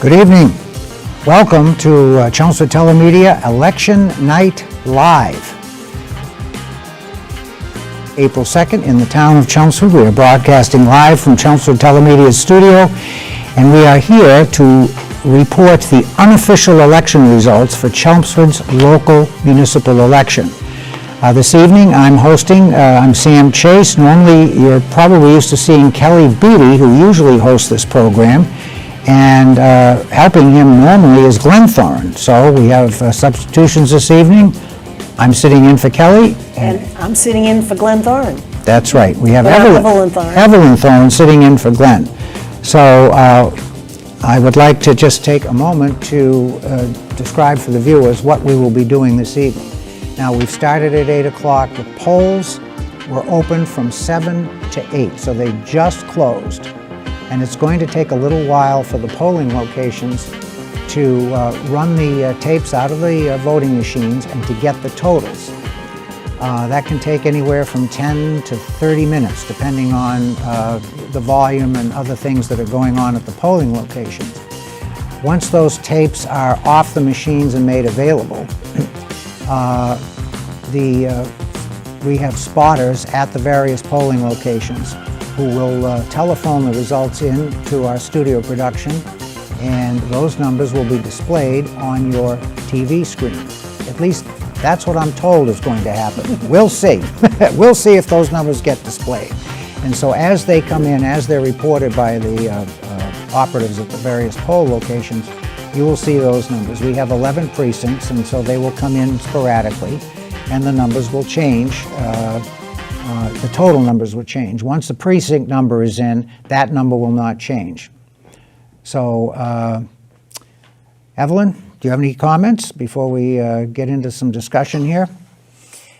Good evening. Welcome to Chelmsford Telemedia Election Night Live. April 2nd in the town of Chelmsford. We are broadcasting live from Chelmsford Telemedia's studio, and we are here to report the unofficial election results for Chelmsford's local municipal election. This evening I'm hosting, I'm Sam Chase. Normally you're probably used to seeing Kelly Beatty, who usually hosts this program, and helping him normally is Glenn Thoren. So we have substitutions this evening. I'm sitting in for Kelly. And I'm sitting in for Glenn Thoren. That's right. We have Evelyn Thoren. Evelyn Thoren sitting in for Glenn. So I would like to just take a moment to describe for the viewers what we will be doing this evening. Now, we've started at 8 o'clock. The polls were open from 7 to 8, so they just closed. And it's going to take a little while for the polling locations to run the tapes out of the voting machines and to get the totals. That can take anywhere from 10 to 30 minutes, depending on the volume and other things that are going on at the polling locations. Once those tapes are off the machines and made available, we have spotters at the various polling locations who will telephone the results in to our studio production, and those numbers will be displayed on your TV screen. At least that's what I'm told is going to happen. We'll see. We'll see if those numbers get displayed. And so as they come in, as they're reported by the operatives at the various poll locations, you will see those numbers. We have 11 precincts, and so they will come in sporadically, and the numbers will change. The total numbers will change. Once the precinct number is in, that number will not change. So, Evelyn, do you have any comments before we get into some discussion here?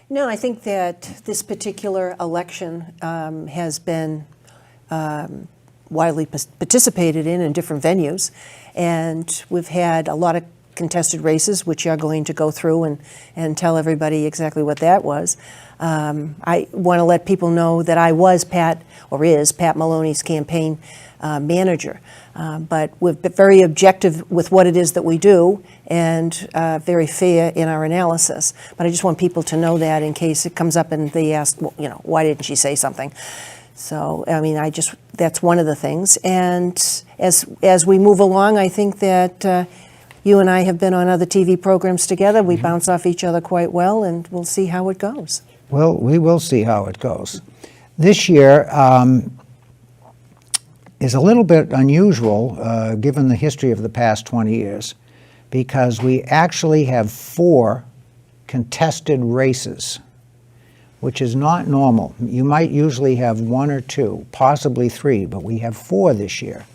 No, I think that this particular election has been widely participated in different venues, and we've had a lot of contested races, which you're going to go through and tell everybody exactly what that was. I want to let people know that I was Pat Maloney's campaign manager, but we're very objective with what it is that we do and very fair in our analysis. But I just want people to know that in case it comes up and they ask, well, you know, why didn't she say something? So, I mean, that's one of the things. And as we move along, I think that you and I have been on other TV programs together. We bounce off each other quite well, and we'll see how it goes. Well, we will see how it goes. This year is a little bit unusual given the history of the past 20 years, because we actually have 4 contested races, which is not normal. You might usually have 1 or 2, possibly 3, but we have 4 this year.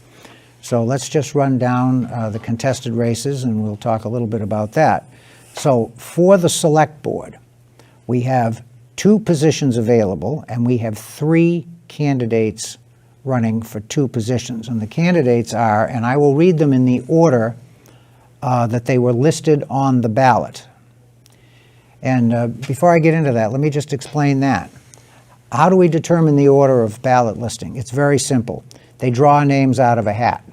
So let's just run down the contested races, and we'll talk a little bit about that. So for the select board, we have 2 positions available, and we have 3 candidates running for 2 positions. And the candidates are, and I will read them in the order that they were listed on the ballot. And before I get into that, let me just explain that. How do we determine the order of ballot listing? It's very simple. They draw names out of a hat.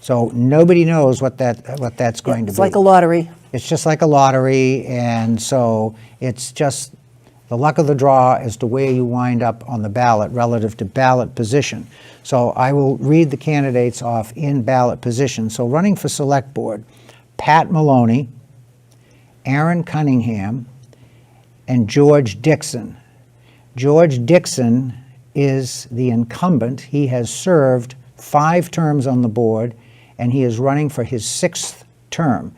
So nobody knows what that's going to be. It's like a lottery. It's just like a lottery, and so it's just the luck of the draw as to where you wind up on the ballot relative to ballot position. So I will read the candidates off in ballot position. So running for select board, Pat Maloney, Aaron Cunningham, and George Dixon. George Dixon is the incumbent. He has served 5 terms on the board, and he is running for his 6th term.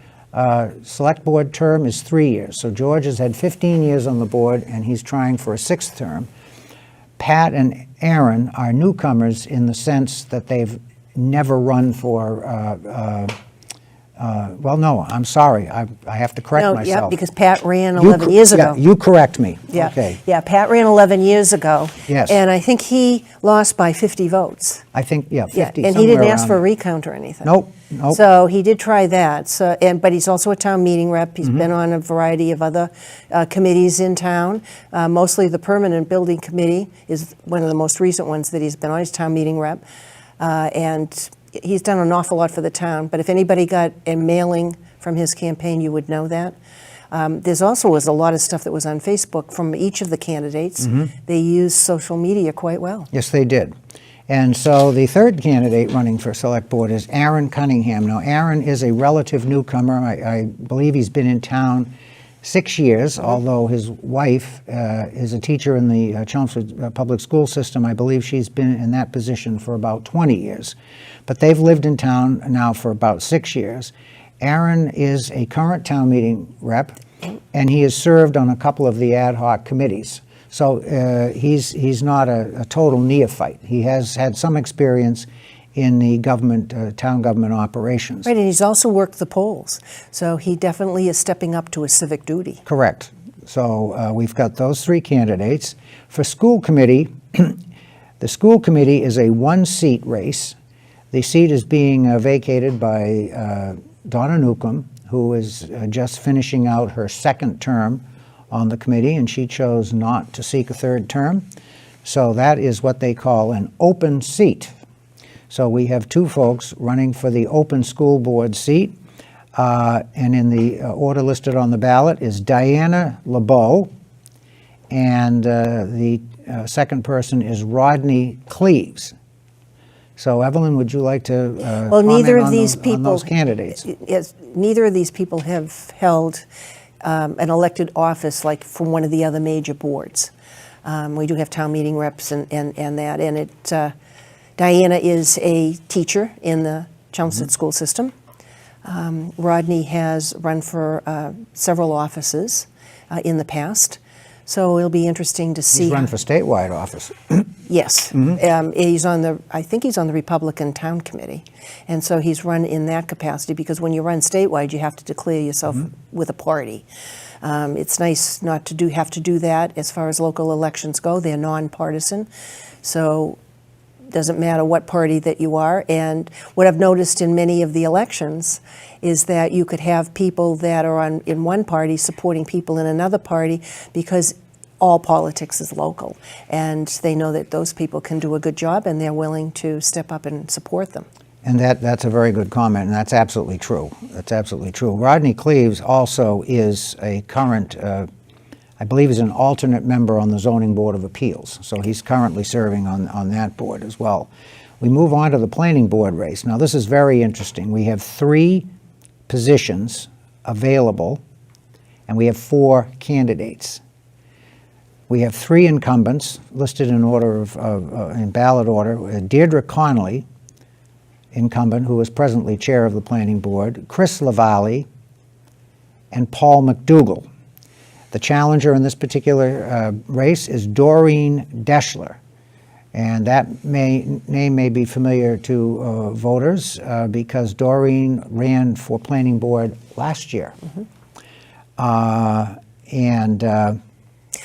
Select board term is 3 years. So George has had 15 years on the board, and he's trying for a 6th term. Pat and Aaron are newcomers in the sense that they've never run for well, no, I'm sorry. I have to correct myself. Yeah, because Pat ran 11 years ago. Yeah, you correct me. Yeah, okay. Yeah, Pat ran 11 years ago. Yes. And I think he lost by 50 votes. I think, 50. Yeah, and he didn't ask for a recount or anything. Nope. So he did try that. So, but he's also a town meeting rep. He's been on a variety of other committees in town. Mostly the Permanent Building Committee is one of the most recent ones that he's been on. He's town meeting rep. And He's done an awful lot for the town, but if anybody got a mailing from his campaign, you would know that. There's also was a lot of stuff that was on Facebook from each of the candidates. They used social media quite well. Yes, they did. And so the third candidate running for Select Board is Aaron Cunningham. Now, Aaron is a relative newcomer. I believe he's been in town 6 years, although his wife is a teacher in the Chelmsford public school system. I believe she's been in that position for about 20 years. But they've lived in town now for about 6 years. Aaron is a current town meeting rep, and he has served on a couple of the ad hoc committees. So he's not a total neophyte. He has had some experience in the government, town government operations. Right, and he's also worked the polls. So he definitely is stepping up to a civic duty. Correct. So we've got those three candidates. For school committee, the school committee is a one-seat race. The seat is being vacated by Donna Newcomb, who is just finishing out her second term on the committee, and she chose not to seek a third term. So that is what they call an open seat. So we have two folks running for the open school board seat, and in the order listed on the ballot is Diana LeBeau, and the second person is Rodney Cleaves. So Evelyn, would you like to Well, neither comment of these on people, those candidates? Yes, neither of these people have held an elected office like from one of the other major boards. We do have town meeting reps and that, and it. Diana is a teacher in the Chelmsford school system. Rodney has run for several offices in the past, so it'll be interesting to see. He's run for statewide office. Yes, he's on the. I think he's on the Republican Town Committee, and so he's run in that capacity because when you run statewide, you have to declare yourself with a party. It's nice not to have to do that as far as local elections go. They're nonpartisan, so doesn't matter what party that you are. And what I've noticed in many of the elections is that you could have people that are in one party supporting people in another party because all politics is local, and they know that those people can do a good job, and they're willing to step up and support them. And that's a very good comment, and that's absolutely true. That's absolutely true. Rodney Cleaves also is a current, I believe he's an alternate member on the Zoning Board of Appeals, so he's currently serving on that board as well. We move on to the Planning Board race. Now, this is very interesting. We have 3 positions available, and we have 4 candidates. We have 3 incumbents listed in order in ballot order. Deirdre Connolly, incumbent, who is presently chair of the Planning Board, Chris Lavalley, and Paul McDougall. The challenger in this particular race is Doreen Deschler, and that name may be familiar to voters because Doreen ran for Planning Board last year.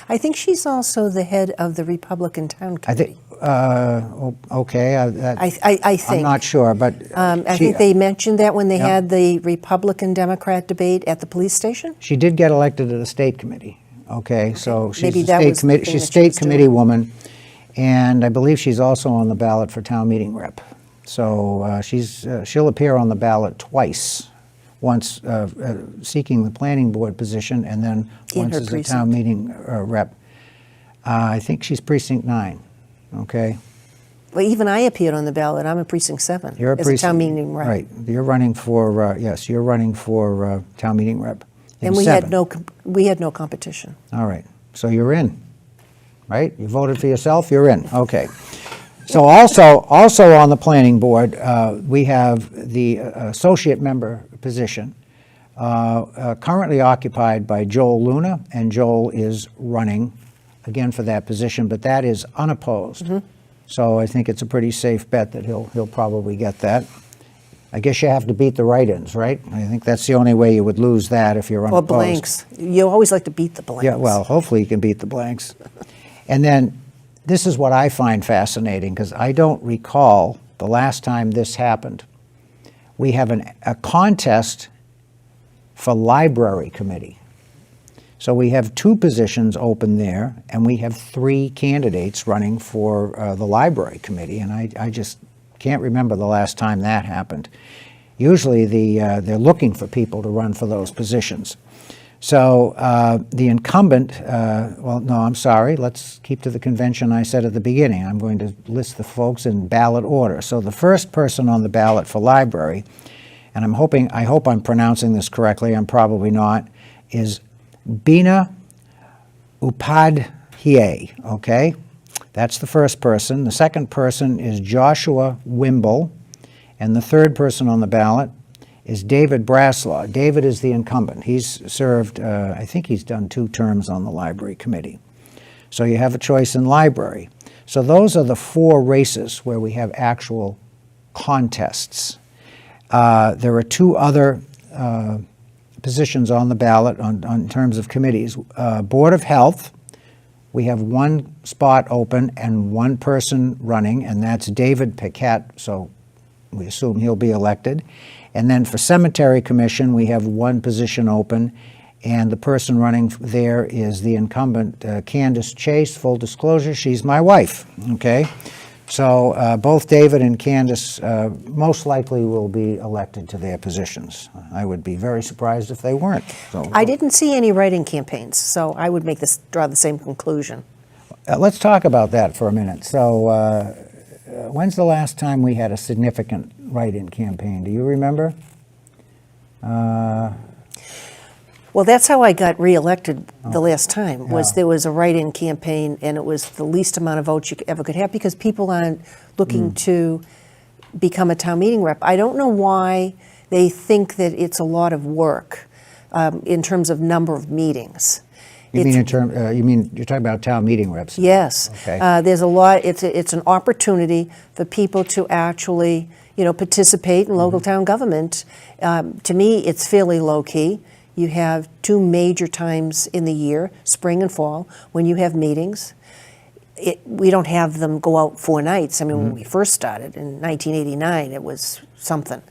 I think she's also the head of the Republican Town Committee. Okay. I think. I'm not sure, but I think they mentioned that when they had the Republican-Democrat debate at the police station. she did get elected to the state committee. Okay, so she's Maybe a that state was the committee. thing She's that she state was committee doing. woman, and I believe she's also on the ballot for town meeting rep. So she'll appear on the ballot twice. Once seeking the planning board position, and then once as a town meeting rep. I think she's precinct 9. Okay. Well, even I appeared on the ballot. I'm a precinct 7. You're a as precinct, a town meeting rep. Right. You're running for yes. You're running for town meeting rep. And we had no competition. All right. So you're in, right? You voted for yourself. You're in. Okay. So also on the planning board, we have the associate member position currently occupied by Joel Luna, and Joel is running again for that position, but that is unopposed. So I think it's a pretty safe bet that he'll probably get that. I guess you have to beat the write-ins, right? I think that's the only way you would lose that if you're unopposed. Or blanks. You always like to beat the blanks. Yeah, well, hopefully you can beat the blanks. And then this is what I find fascinating, because I don't recall the last time this happened. We have a contest for library committee. So we have 2 positions open there, and we have 3 candidates running for the library committee, and I just can't remember the last time that happened. Usually they're looking for people to run for those positions. So the incumbent, well, no, I'm sorry, let's keep to the convention I said at the beginning. I'm going to list the folks in ballot order. So the first person on the ballot for library, and I hope I'm pronouncing this correctly, I'm probably not, is Bina Upadhyay, okay? That's the first person. The second person is Joshua Wimble, and the third person on the ballot is David Braslaw. David is the incumbent. He's served, I think he's done 2 terms on the library committee. So you have a choice in library. So those are the 4 races where we have actual contests. There are 2 other positions on the ballot in terms of committees. Board of Health, we have 1 spot open and 1 person running, and that's David Paquette, so we assume he'll be elected. And then for Cemetery Commission, we have 1 position open, and the person running there is the incumbent, Candace Chase. Full disclosure, she's my wife, okay? So both David and Candace most likely will be elected to their positions. I would be very surprised if they weren't. So, I didn't see any write-in campaigns, so I would draw the same conclusion. let's talk about that for a minute. So when's the last time we had a significant write-in campaign? Do you remember? Well, that's how I got reelected the last time, was there was a write-in campaign, and it was the least amount of votes you ever could have because people aren't looking to become a town meeting rep. I don't know why they think that it's a lot of work in terms of number of meetings. You mean you're talking about town meeting reps? Yes. Okay. There's a lot. It's an opportunity for people to actually, participate in local town government. To me, it's fairly low key. You have 2 major times in the year, spring and fall, when you have meetings. We don't have them go out 4 nights. I mean, when we first started in 1989, it was something.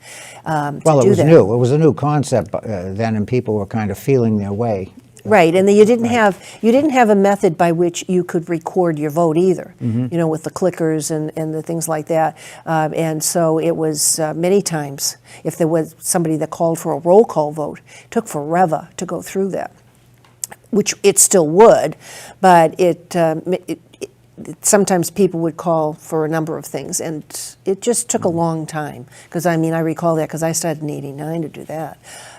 Well, it was new. It was a new concept then, and people were kind of feeling their way. Right, and then you didn't have a method by which you could record your vote either. With the clickers and the things like that. And so it was many times, if there was somebody that called for a roll call vote, it took forever to go through that, which it still would, but sometimes people would call for a number of things, and it just took a long time. Because I recall that because I started in '89 to do that.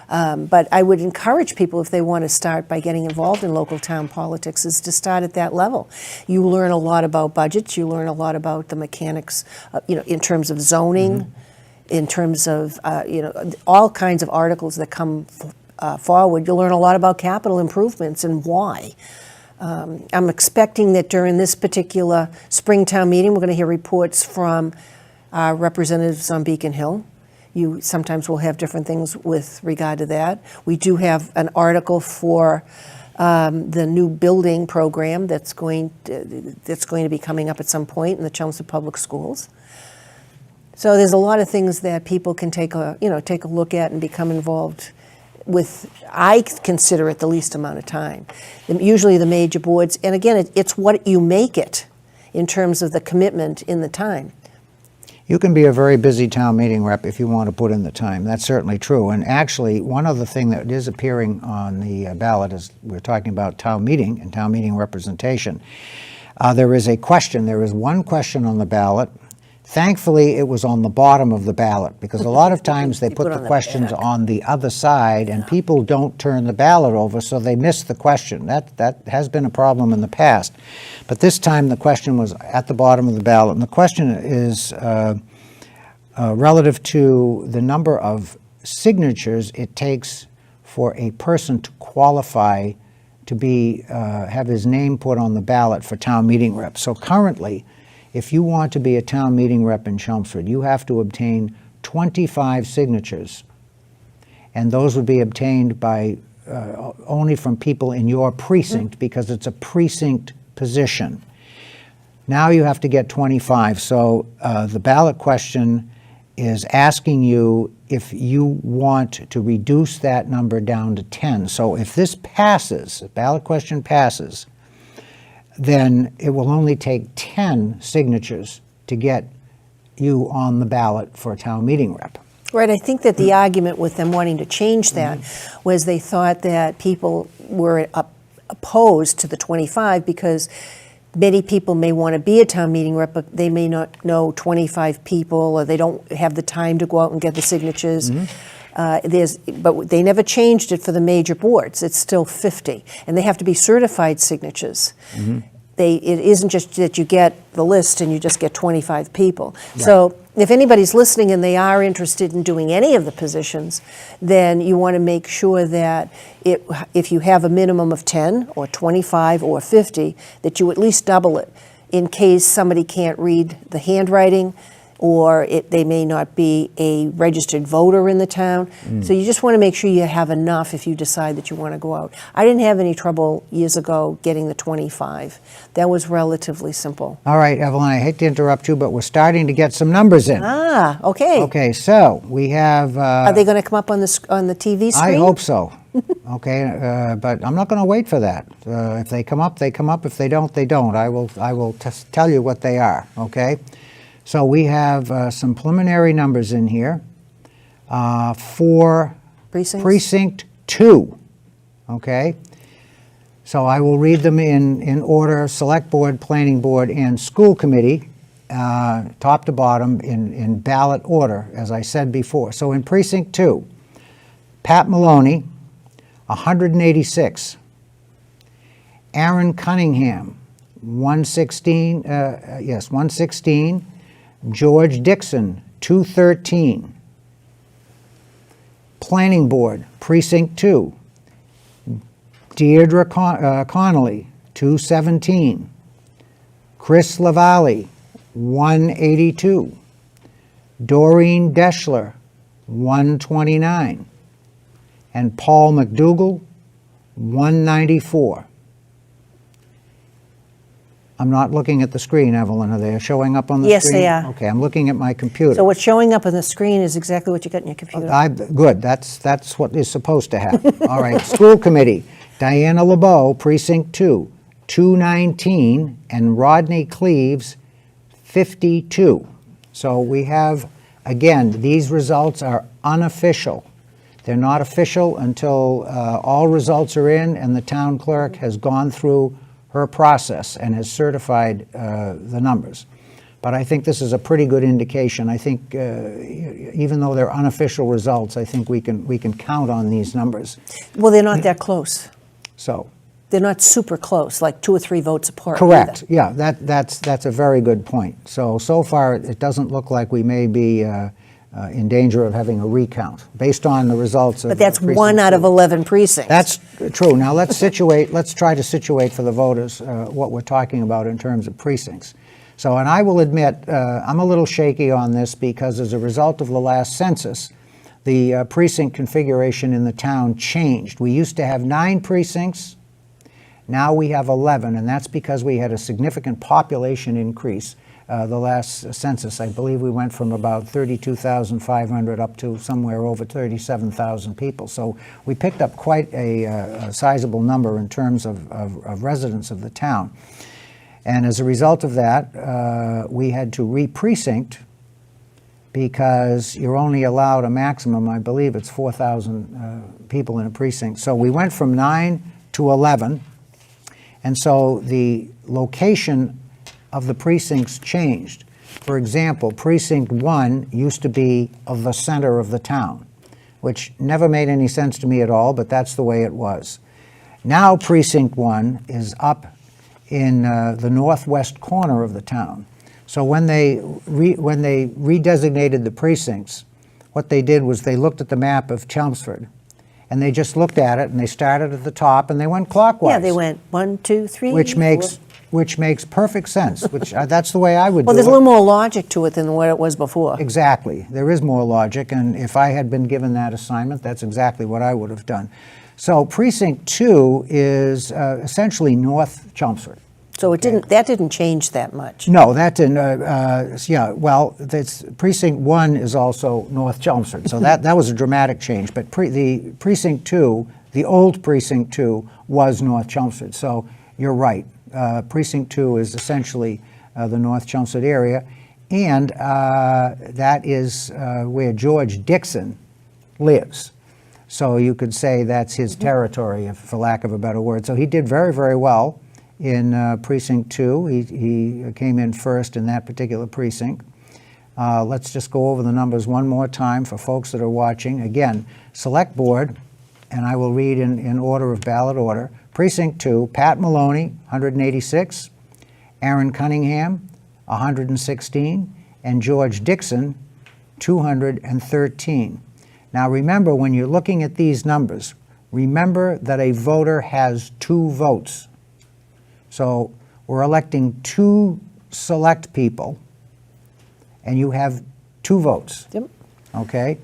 But I would encourage people, if they want to start by getting involved in local town politics, is to start at that level. You learn a lot about budgets. You learn a lot about the mechanics, in terms of zoning, in terms of, all kinds of articles that come forward. You learn a lot about capital improvements and why. I'm expecting that during this particular spring town meeting, we're going to hear reports from representatives on Beacon Hill. You sometimes will have different things with regard to that. We do have an article for the new building program that's going to be coming up at some point in the Chelmsford Public Schools. So there's a lot of things that people can take a look at and become involved with. I consider it the least amount of time. Usually the major boards, and again, it's what you make it in terms of the commitment in the time. You can be a very busy town meeting rep if you want to put in the time. That's certainly true. And actually, one other thing that is appearing on the ballot is we're talking about town meeting and town meeting representation. There is a question. There is one question on the ballot. Thankfully, it was on the bottom of the ballot because a lot of times they put the questions on the other side and people don't turn the ballot over, so they miss the question. That has been a problem in the past. But this time the question was at the bottom of the ballot. And the question is relative to the number of signatures it takes for a person to qualify to be have his name put on the ballot for town meeting rep. So currently, if you want to be a town meeting rep in Chelmsford, you have to obtain 25 signatures. And those would be obtained by only from people in your precinct because it's a precinct position. Now you have to get 25. So the ballot question is asking you if you want to reduce that number down to 10. So if this passes, the ballot question passes, then it will only take 10 signatures to get Mm-hmm. you on the ballot for a town meeting rep. Right, I think that the argument with them wanting to change that was they thought that people were opposed to the 25 because many people may want to be a town meeting rep, but they may not know 25 people, or they don't have the time to go out and get the signatures. But they never changed it for the major boards. It's still 50, and they have to be certified signatures. It isn't just that you get the list and you just get 25 people. Right. So if anybody's listening and they are interested in doing any of the positions, then you want to make sure that if you have a minimum of 10 or 25 or 50, that you at least double it in case somebody can't read the handwriting, or they may not be a registered voter in the town. So you just want to make sure you have enough if you decide that you want to go out. I didn't have any trouble years ago getting the 25. That was relatively simple. All right, Evelyn, I hate to interrupt you, but we're starting to get some numbers in. Ah, okay. Okay, so we have... Are they going to come up on the TV screen? I hope so. Okay, but I'm not going to wait for that. If they come up, they come up. If they don't, they don't. I will tell you what they are, okay? So we have some preliminary numbers in here for Precinct 2, okay? So I will read them in order: Select Board, Planning Board, and School Committee, top to bottom in ballot order, as I said before. So in Precinct 2, Pat Maloney, 186. Aaron Cunningham, 116, 116. George Dixon, 213. Planning Board, Precinct 2, Deirdre Connolly, 217. Chris Lavalley, 182. Doreen Deschler, 129. And Paul McDougall, 194. I'm not looking at the screen, Evelyn. Are they showing up on the Yes, screen? they are. Okay, I'm looking at my computer. So what's showing up on the screen is exactly what you got in your computer. Good. That's what is supposed to happen. All right. School Committee, Diana LeBeau, Precinct 2, 219, and Rodney Cleaves, 52. So we have, again, these results are unofficial. They're not official until all results are in and the town clerk has gone through her process and has certified the numbers. But I think this is a pretty good indication. I think even though they're unofficial results, I think we can count on these numbers. Well, they're not that close. So They're not super close, like 2 or 3 votes apart. correct. Either. Yeah, that's a very good point. So far it doesn't look like we may be in danger of having a recount based on the results of. But that's 1 out of 11 precincts. That's true. Now let's try to situate for the voters what we're talking about in terms of precincts. So, and I will admit, I'm a little shaky on this because as a result of the last census, the precinct configuration in the town changed. We used to have 9 precincts. Now we have 11, and that's because we had a significant population increase. The last census, I believe we went from about 32,500 up to somewhere over 37,000 people. So we picked up quite a sizable number in terms of residents of the town. And as a result of that, we had to re-precinct because you're only allowed a maximum, I believe it's 4,000 people in a precinct. So we went from 9 to 11, and so the location of the precincts changed. For example, Precinct 1 used to be of the center of the town, which never made any sense to me at all, but that's the way it was. Now Precinct 1 is up in the northwest corner of the town. So when they redesignated the precincts, what they did was they looked at the map of Chelmsford, and they just looked at it, and they started at the top, and they went clockwise. Yeah, they went 1, 2, 3, Which makes perfect sense, which that's the way I would do it. Well, there's a little more logic to it than what it was before. Exactly. There is more logic, and if I had been given that assignment, that's exactly what I would have done. So Precinct 2 is essentially North Chelmsford. So it that didn't change that much. No, that didn't. Yeah, well, Precinct 1 is also North Chelmsford, so that was a dramatic change. But the Precinct 2, the old Precinct 2, was North Chelmsford. So you're right. Precinct 2 is essentially the North Chelmsford area. And that is where George Dixon lives. So you could say that's his territory, for lack of a better word. So he did very, very well in Precinct 2. He came in first in that particular precinct. Let's just go over the numbers one more time for folks that are watching. Again, Select Board, and I will read in order of ballot order. Precinct 2, Pat Maloney, 186, Aaron Cunningham, 116, and George Dixon, 213. Now remember, when you're looking at these numbers, remember that a voter has 2 votes. So we're electing 2 select people, and you have 2 votes. Yep. Okay?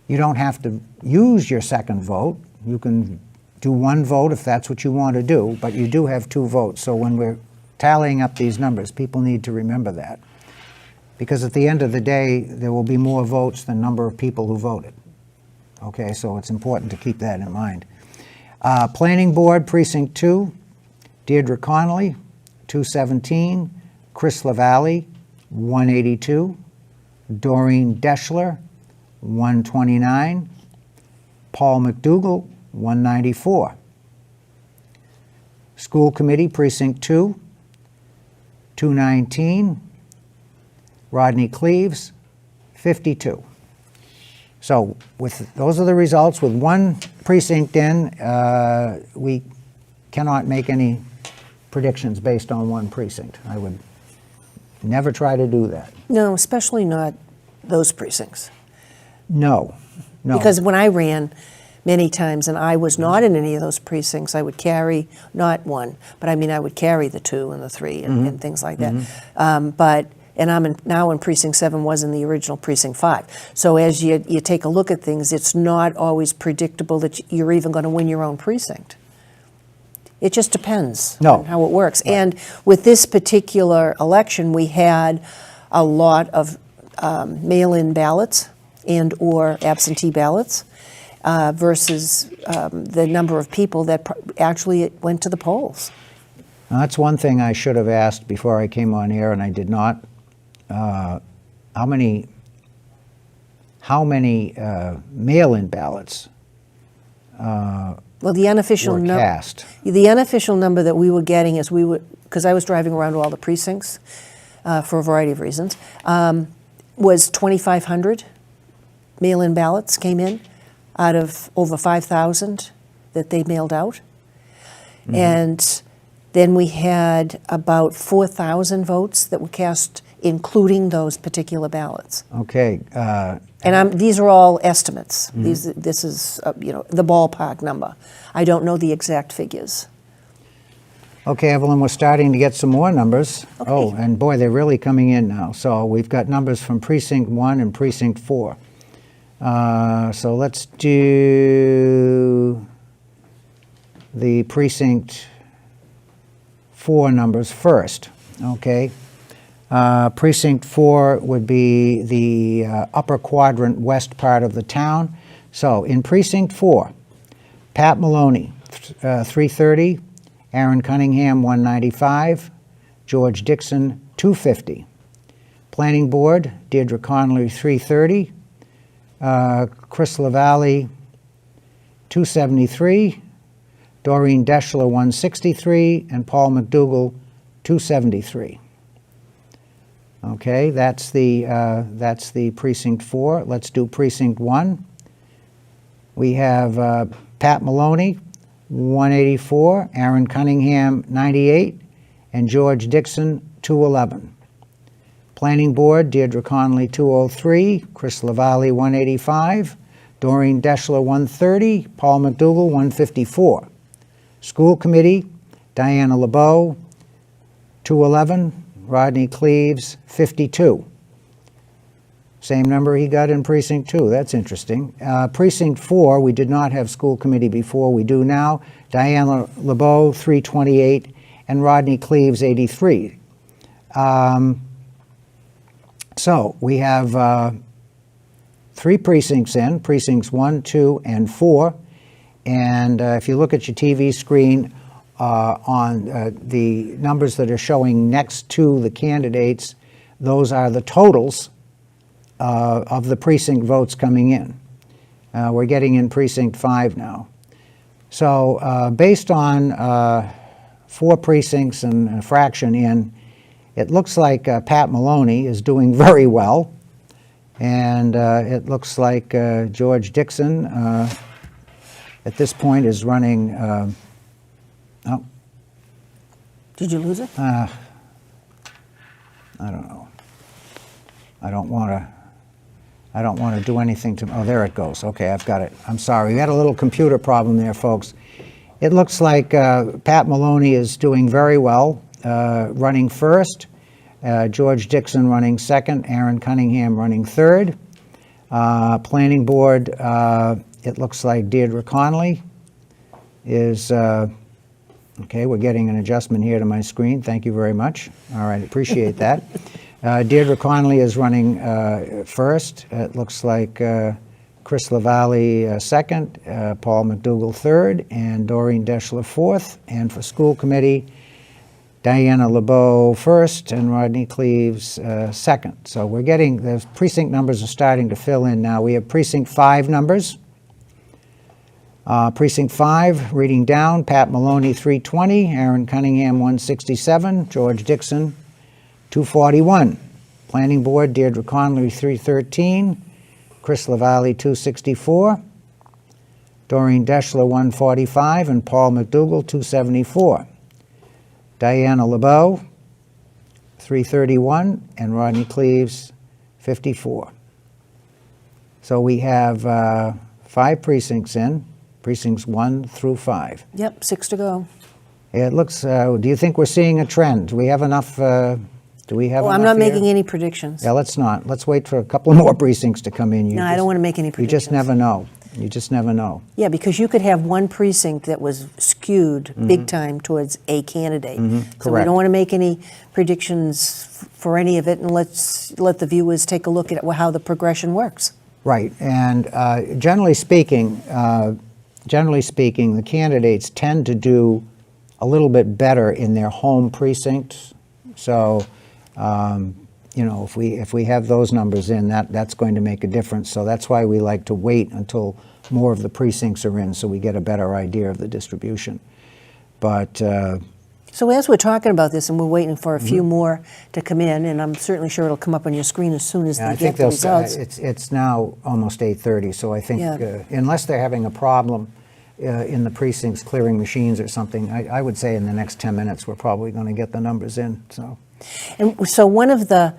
You don't have to use your second vote. You can do 1 vote if that's what you want to do, but you do have 2 votes. So when we're tallying up these numbers, people need to remember that. Because at the end of the day, there will be more votes than number of people who voted. Okay, so it's important to keep that in mind. Planning Board, Precinct 2, Deirdre Connolly, 217, Chris LaValle, 182, Doreen Deschler, 129, Paul McDougall, 194. School Committee, Precinct 2, 219, Rodney Cleaves, 52. So those are the results. With 1 precinct in, we cannot make any predictions based on 1 precinct. I would never try to do that. No, especially not those precincts. No, no. Because when I ran many times and I was not in any of those precincts, I would carry, not 1, but I mean I would carry the 2 and the 3 and things like that. And I'm now in Precinct 7, was in the original Precinct 5. So as you take a look at things, it's not always predictable that you're even going to win your own precinct. It just depends on how it works. Right. And with this particular election, we had a lot of mail-in ballots and or absentee ballots versus the number of people that actually went to the polls. Now, that's one thing I should have asked before I came on air, and I did not. How many mail-in ballots well, the unofficial were cast? The unofficial number that we were getting as we would, because I was driving around to all the precincts for a variety of reasons, was 2,500 mail-in ballots came in out of over 5,000 that they mailed out. And then we had about 4,000 votes that were cast, including those particular ballots. Okay. And these are all estimates. This is the ballpark number. I don't know the exact figures. Okay, Evelyn, we're starting to get some more numbers. Okay. Oh, and boy, they're really coming in now. So we've got numbers from Precinct 1 and Precinct 4. So let's do the Precinct 4 numbers first, okay? Precinct 4 would be the upper quadrant west part of the town. So in Precinct 4, Pat Maloney, 330, Aaron Cunningham, 195, George Dixon, 250. Planning Board, Deirdre Connolly, 330, Chris LaValle, 273, Doreen Deschler, 163, and Paul McDougall, 273. Okay, that's the Precinct 4. Let's do Precinct 1. We have Pat Maloney, 184, Aaron Cunningham, 98, and George Dixon, 211. Planning Board, Deirdre Connolly, 203, Chris LaValle, 185, Doreen Deschler, 130, Paul McDougall, 154. School Committee, Diana LeBeau, 211, Rodney Cleaves, 52. Same number he got in Precinct 2. That's interesting. Precinct 4, we did not have School Committee before. We do now. Diana LeBeau, 328, and Rodney Cleaves, 83. So we have 3 precincts in, Precincts 1, 2, and 4. And if you look at your TV screen on the numbers that are showing next to the candidates, those are the totals of the precinct votes coming in. We're getting in Precinct 5 now. So based on 4 precincts and a fraction in, it looks like Pat Maloney is doing very well. And it looks like George Dixon at this point is running, oh. Did you lose it? I don't know. I don't want to do anything to, oh, there it goes. Okay, I've got it. I'm sorry. We had a little computer problem there, folks. It looks like Pat Maloney is doing very well, running first. George Dixon running second. Aaron Cunningham running third. Planning Board, it looks like Deirdre Conley is, okay, we're getting an adjustment here to my screen. Thank you very much. All right, appreciate that. Deirdre Conley is running first. It looks like Chris LaValle second, Paul McDougall third, and Doreen Deschler fourth. And for school committee, Diana LeBeau first and Rodney Cleaves second. So we're getting, the precinct numbers are starting to fill in now. We have Precinct 5 numbers. Precinct 5, reading down, Pat Maloney 320, Aaron Cunningham 167, George Dixon 241. Planning Board, Deirdre Conley 313, Chris LaValle 264, Doreen Deschler 145, and Paul McDougall 274. Diana LeBeau 331, and Rodney Cleaves 54. So we have 5 precincts in. Precincts 1 through 5. Yep, 6 to go. It looks, do you think we're seeing a trend? Do we have enough, do we have enough I'm not here? making any predictions. Yeah, let's not. Let's wait for a couple more precincts to come in. No, I don't want to make any You predictions. just never know. You just never know. Yeah, because you could have one precinct that was skewed big time towards a candidate. So we correct. don't want to make any predictions for any of it, and let's let the viewers take a look at how the progression works. Right, and generally speaking, the candidates tend to do a little bit better in their home precincts. So, you know, if we have those numbers in, that's going to make a difference. So that's why we like to wait until more of the precincts are in, so we get a better idea of the distribution. But So as we're talking about this, and we're waiting for a few more to come in, and I'm certainly sure it'll come up on your screen as soon as yeah, they I get think the they'll. results. It's now almost 8:30, so I think Yeah. unless they're having a problem in the precincts clearing machines or something, I would say in the next 10 minutes we're probably going to get the numbers in. So. And so one of the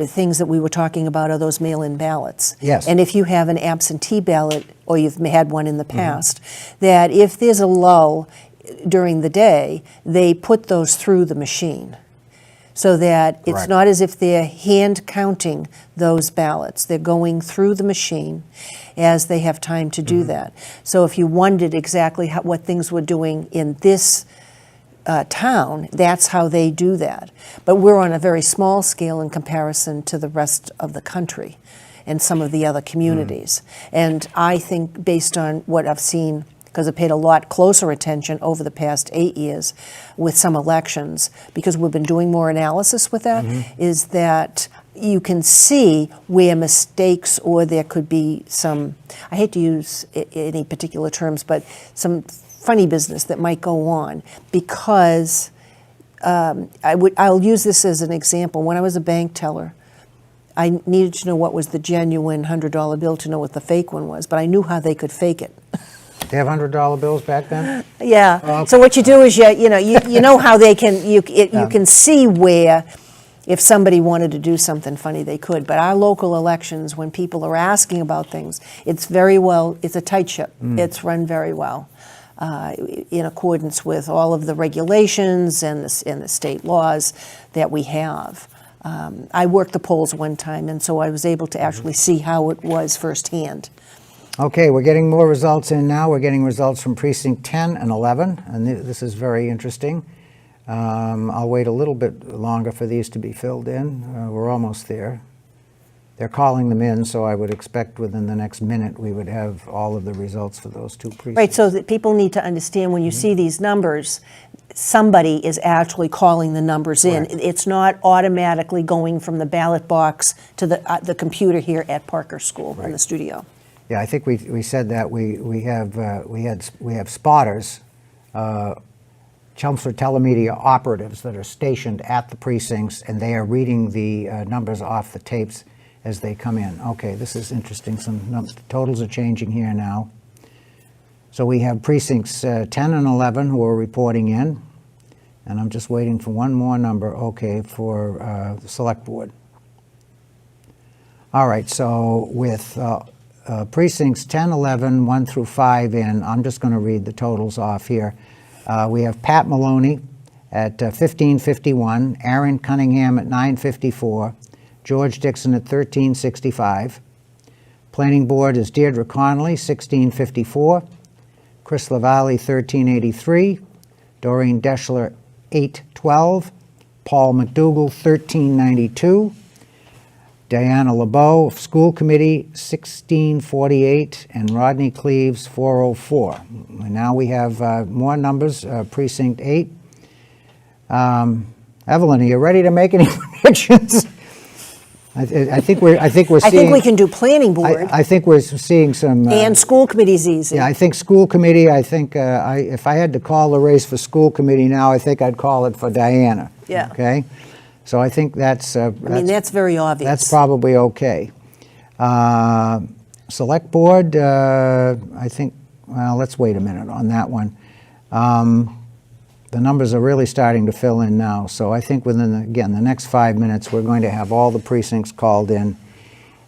things that we were talking about are those mail-in ballots. Yes. And if you have an absentee ballot, or you've had one in the past, that if there's a lull during the day, they put those through the machine. So that it's Correct. not as if they're hand counting those ballots. They're going through the machine as they have time to do that. So if you wondered exactly what things were doing in this town, that's how they do that. But we're on a very small scale in comparison to the rest of the country and some of the other communities. And I think based on what I've seen, because I paid a lot closer attention over the past 8 years with some elections, because we've been doing more analysis with that, is that you can see where mistakes or there could be some, I hate to use any particular terms, but some funny business that might go on, because I'll use this as an example. When I was a bank teller, I needed to know what was the genuine $100 bill to know what the fake one was, but I knew how they could fake it. They have $100 bills back then? Yeah. Okay. So what you do is you know how they can you can see where if somebody wanted to do something funny they could. But our local elections, when people are asking about things, it's a tight ship. It's run very well. In accordance with all of the regulations and the state laws that we have. I worked the polls one time, and so I was able to actually see how it was firsthand. Okay, we're getting more results in now. We're getting results from Precinct 10 and 11, and this is very interesting. I'll wait a little bit longer for these to be filled in. We're almost there. They're calling them in, so I would expect within the next minute we would have all of the results for those 2 precincts. Right, so that people need to understand when you see these numbers, somebody is actually calling the numbers in. Correct. It's not automatically going from the ballot box to the computer here at Parker School in the studio. Yeah, I think we said that we have spotters, Chelmsford telemedia operatives that are stationed at the precincts, and they are reading the numbers off the tapes as they come in. Okay, this is interesting. Some totals are changing here now. So we have precincts 10 and 11 who are reporting in, and I'm just waiting for one more number, okay, for the select board. All right, so with precincts 10, 11, 1 through 5 in, I'm just going to read the totals off here. We have Pat Maloney at 1551, Aaron Cunningham at 954, George Dixon at 1365. Planning board is Deirdre Connolly, 1654, Chris LaValle, 1383, Doreen Deschler, 812, Paul McDougall, 1392, Diana LeBeau, School Committee, 1648, and Rodney Cleaves, 404. And now we have more numbers, Precinct 8. Evelyn, are you ready to make any predictions? I think we're seeing. I think we can do planning board. I think we're seeing some. And school committee's easy. Yeah, I think school committee. I think if I had to call the race for school committee now, I think I'd call it for Diana. Yeah. Okay. So I think that's. I mean, that's very obvious. That's probably okay. Select board. I think. Well, let's wait a minute on that one. The numbers are really starting to fill in now. So I think within, the next 5 minutes, we're going to have all the precincts called in,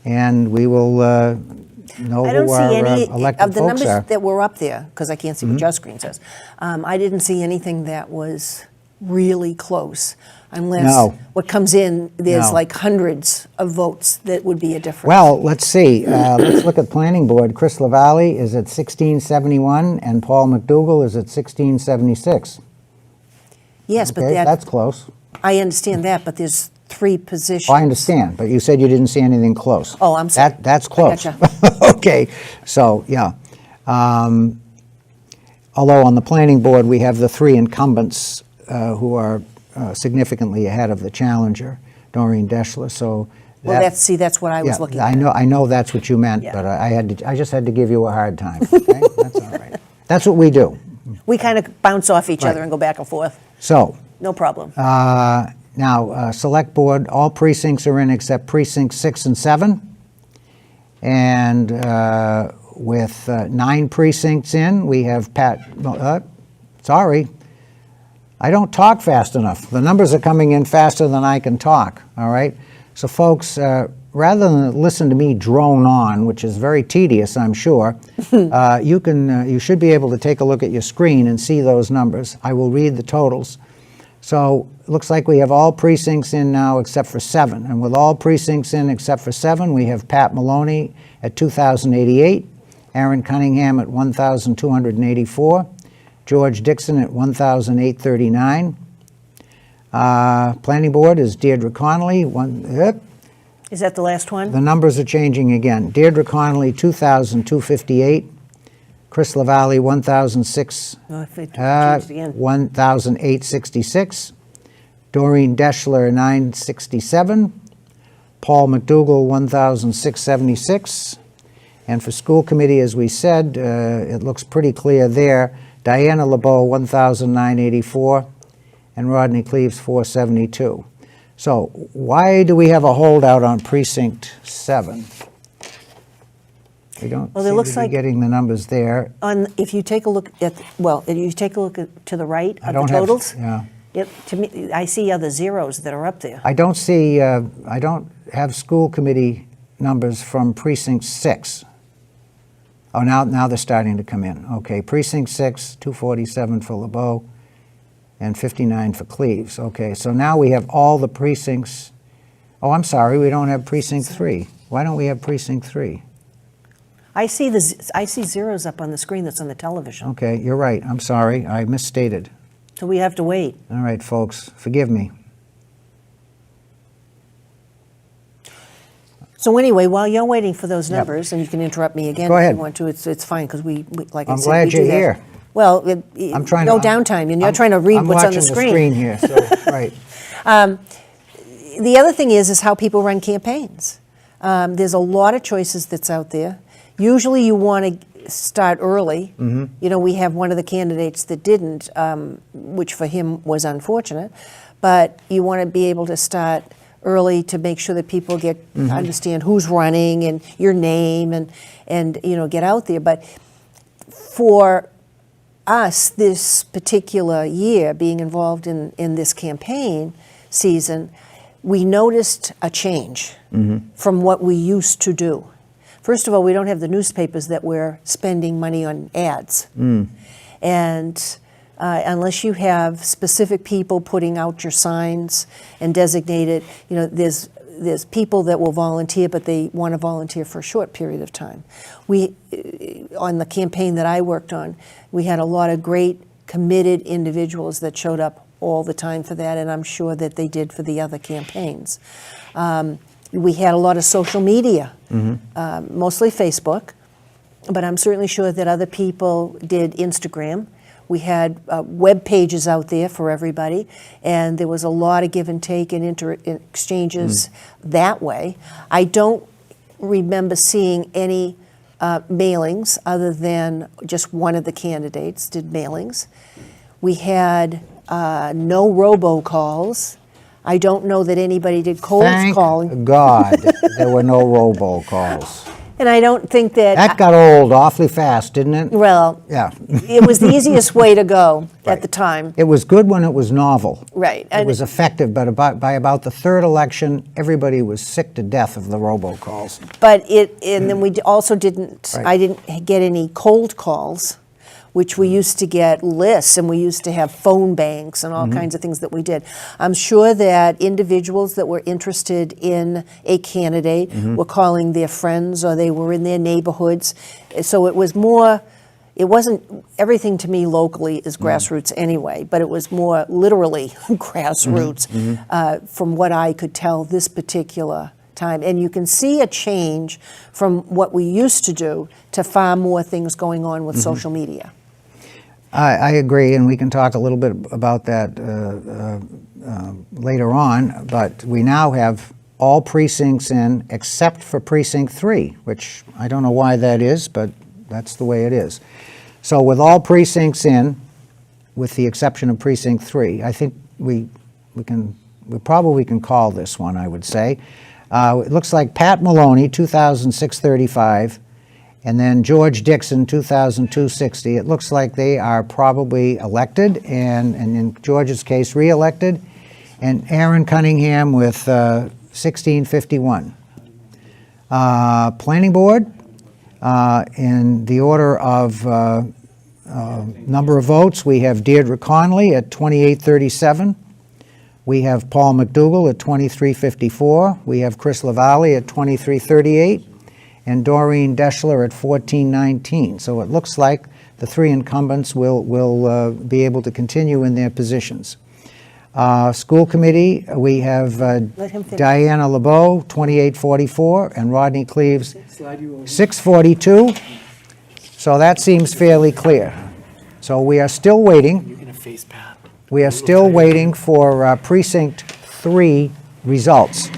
and we will know I don't who see our any elected of the folks numbers are. that were up there, because I can't see what your screen says. I didn't see anything that was really close, unless No. what comes in, there's No. like hundreds of votes that would be a difference. Well, let's see. Let's look at planning board. Chris LaValle is at 1671, and Paul McDougall is at 1676. Yes, but Okay, that's close. I understand that, but there's 3 positions. I understand, but you said you didn't see anything close. Oh, I'm sorry. That's close. gotcha. Okay, so, yeah. Although on the planning board, we have the 3 incumbents who are significantly ahead of the challenger, Doreen Deschler, so. Well, that's what I was looking at. I know that's what you meant, Yeah. but I just had to give you a hard time, okay? That's all right. That's what we do. We kind of bounce off each Right. other and go back and forth. So, No problem. now, select board, all precincts are in except precincts 6 and 7. And with 9 precincts in, we have sorry, I don't talk fast enough. The numbers are coming in faster than I can talk, all right? So folks, rather than listen to me drone on, which is very tedious, I'm sure, you should be able to take a look at your screen and see those numbers. I will read the totals. So it looks like we have all precincts in now except for 7. And with all precincts in except for 7, we have Pat Maloney at 2,088, Aaron Cunningham at 1,284, George Dixon at 1,839. Planning board is Deirdre Connolly. Is that the last one? The numbers are changing again. Deirdre Connolly, 2,258. Chris LaValle, 1,006. Oh, if it changed again. 1,866. Doreen Deschler, 967. Paul McDougall, 1,676. And for school committee, as we said, it looks pretty clear there. Diana LeBeau, 1,984. And Rodney Cleaves, 472. So why do we have a holdout on precinct 7? We don't Well, it seem looks to be like- getting the numbers there. If you take a look at, if you take a look to the right I of the don't have- totals, yeah. to me, I see other zeros that are up there. I don't see, I don't have school committee numbers from precinct 6. Oh, now they're starting to come in. Okay, precinct 6, 247 for LeBeau, and 59 for Cleaves. Okay, so now we have all the precincts. Oh, I'm sorry, we don't have precinct 3. Why don't we have precinct 3? I see zeros up on the screen that's on the television. Okay, you're right. I'm sorry, I misstated. So we have to wait. All right, folks, forgive me. So anyway, while you're waiting for those Yep. numbers, and you can interrupt me again Go if ahead. you want to, it's fine, because we like I I'm said, glad we do you're that. here. Well, I'm trying no to- downtime, and you're trying to read what's on the screen. I'm watching the screen here, so, right. The other thing is how people run campaigns. There's a lot of choices that's out there. Usually you want to start early. Mm-hmm. You know, we have one of the candidates that didn't, which for him was unfortunate, but you want to be able to start early to make sure that people get understand who's running and your name and you know, get out there. But for us, this particular year, being involved in this campaign season, we noticed a change from what we used to do. First of all, we don't have the newspapers that we're spending money on ads. And unless you have specific people putting out your signs and designated, you know, there's people that will volunteer, but they want to volunteer for a short period of time. We, on the campaign that I worked on, we had a lot of great committed individuals that showed up all the time for that, and I'm sure that they did for the other campaigns. We had a lot of social media, mostly Facebook, but I'm certainly sure that other people did Instagram. We had web pages out there for everybody, and there was a lot of give and take and exchanges that way. I don't remember seeing any mailings other than just one of the candidates did mailings. We had no robocalls. I don't know that anybody did cold calling. Thank God there were no robocalls. And I don't think that... That got old awfully fast, didn't it? Well, Yeah. it was the easiest way to go at the time. It was good when it was novel. Right. It was effective, but by about the third election, everybody was sick to death of the robocalls. But and then we also didn't, Right. I didn't get any cold calls, which we used to get lists, and we used to have phone banks and all kinds of things that we did. I'm sure that individuals that were interested in a candidate were calling their friends, or they were in their neighborhoods. So it was more, it wasn't, everything to me locally is grassroots anyway, but it was more literally grassroots from what I could tell this particular time. And you can see a change from what we used to do to far more things going on with social media. I agree, and we can talk a little bit about that later on, but we now have all precincts in except for Precinct 3, which I don't know why that is, but that's the way it is. So with all precincts in, with the exception of Precinct 3, I think we probably can call this one, I would say. It looks like Pat Maloney, 2,635, and then George Dixon, 2,260. It looks like they are probably elected, and in George's case, re-elected, and Aaron Cunningham with 1,651. Planning Board, in the order of number of votes, we have Deirdre Conley at 2,837. We have Paul McDougall at 2,354. We have Chris Lavalley at 2,338. And Doreen Deschler at 1,419. So it looks like the three incumbents will be able to continue in their positions. School committee, we have Diana LeBeau, 2,844, and Rodney Cleaves, 642. So that seems fairly clear. So we are still waiting. You're gonna face Pat. We are still waiting for Precinct 3 results.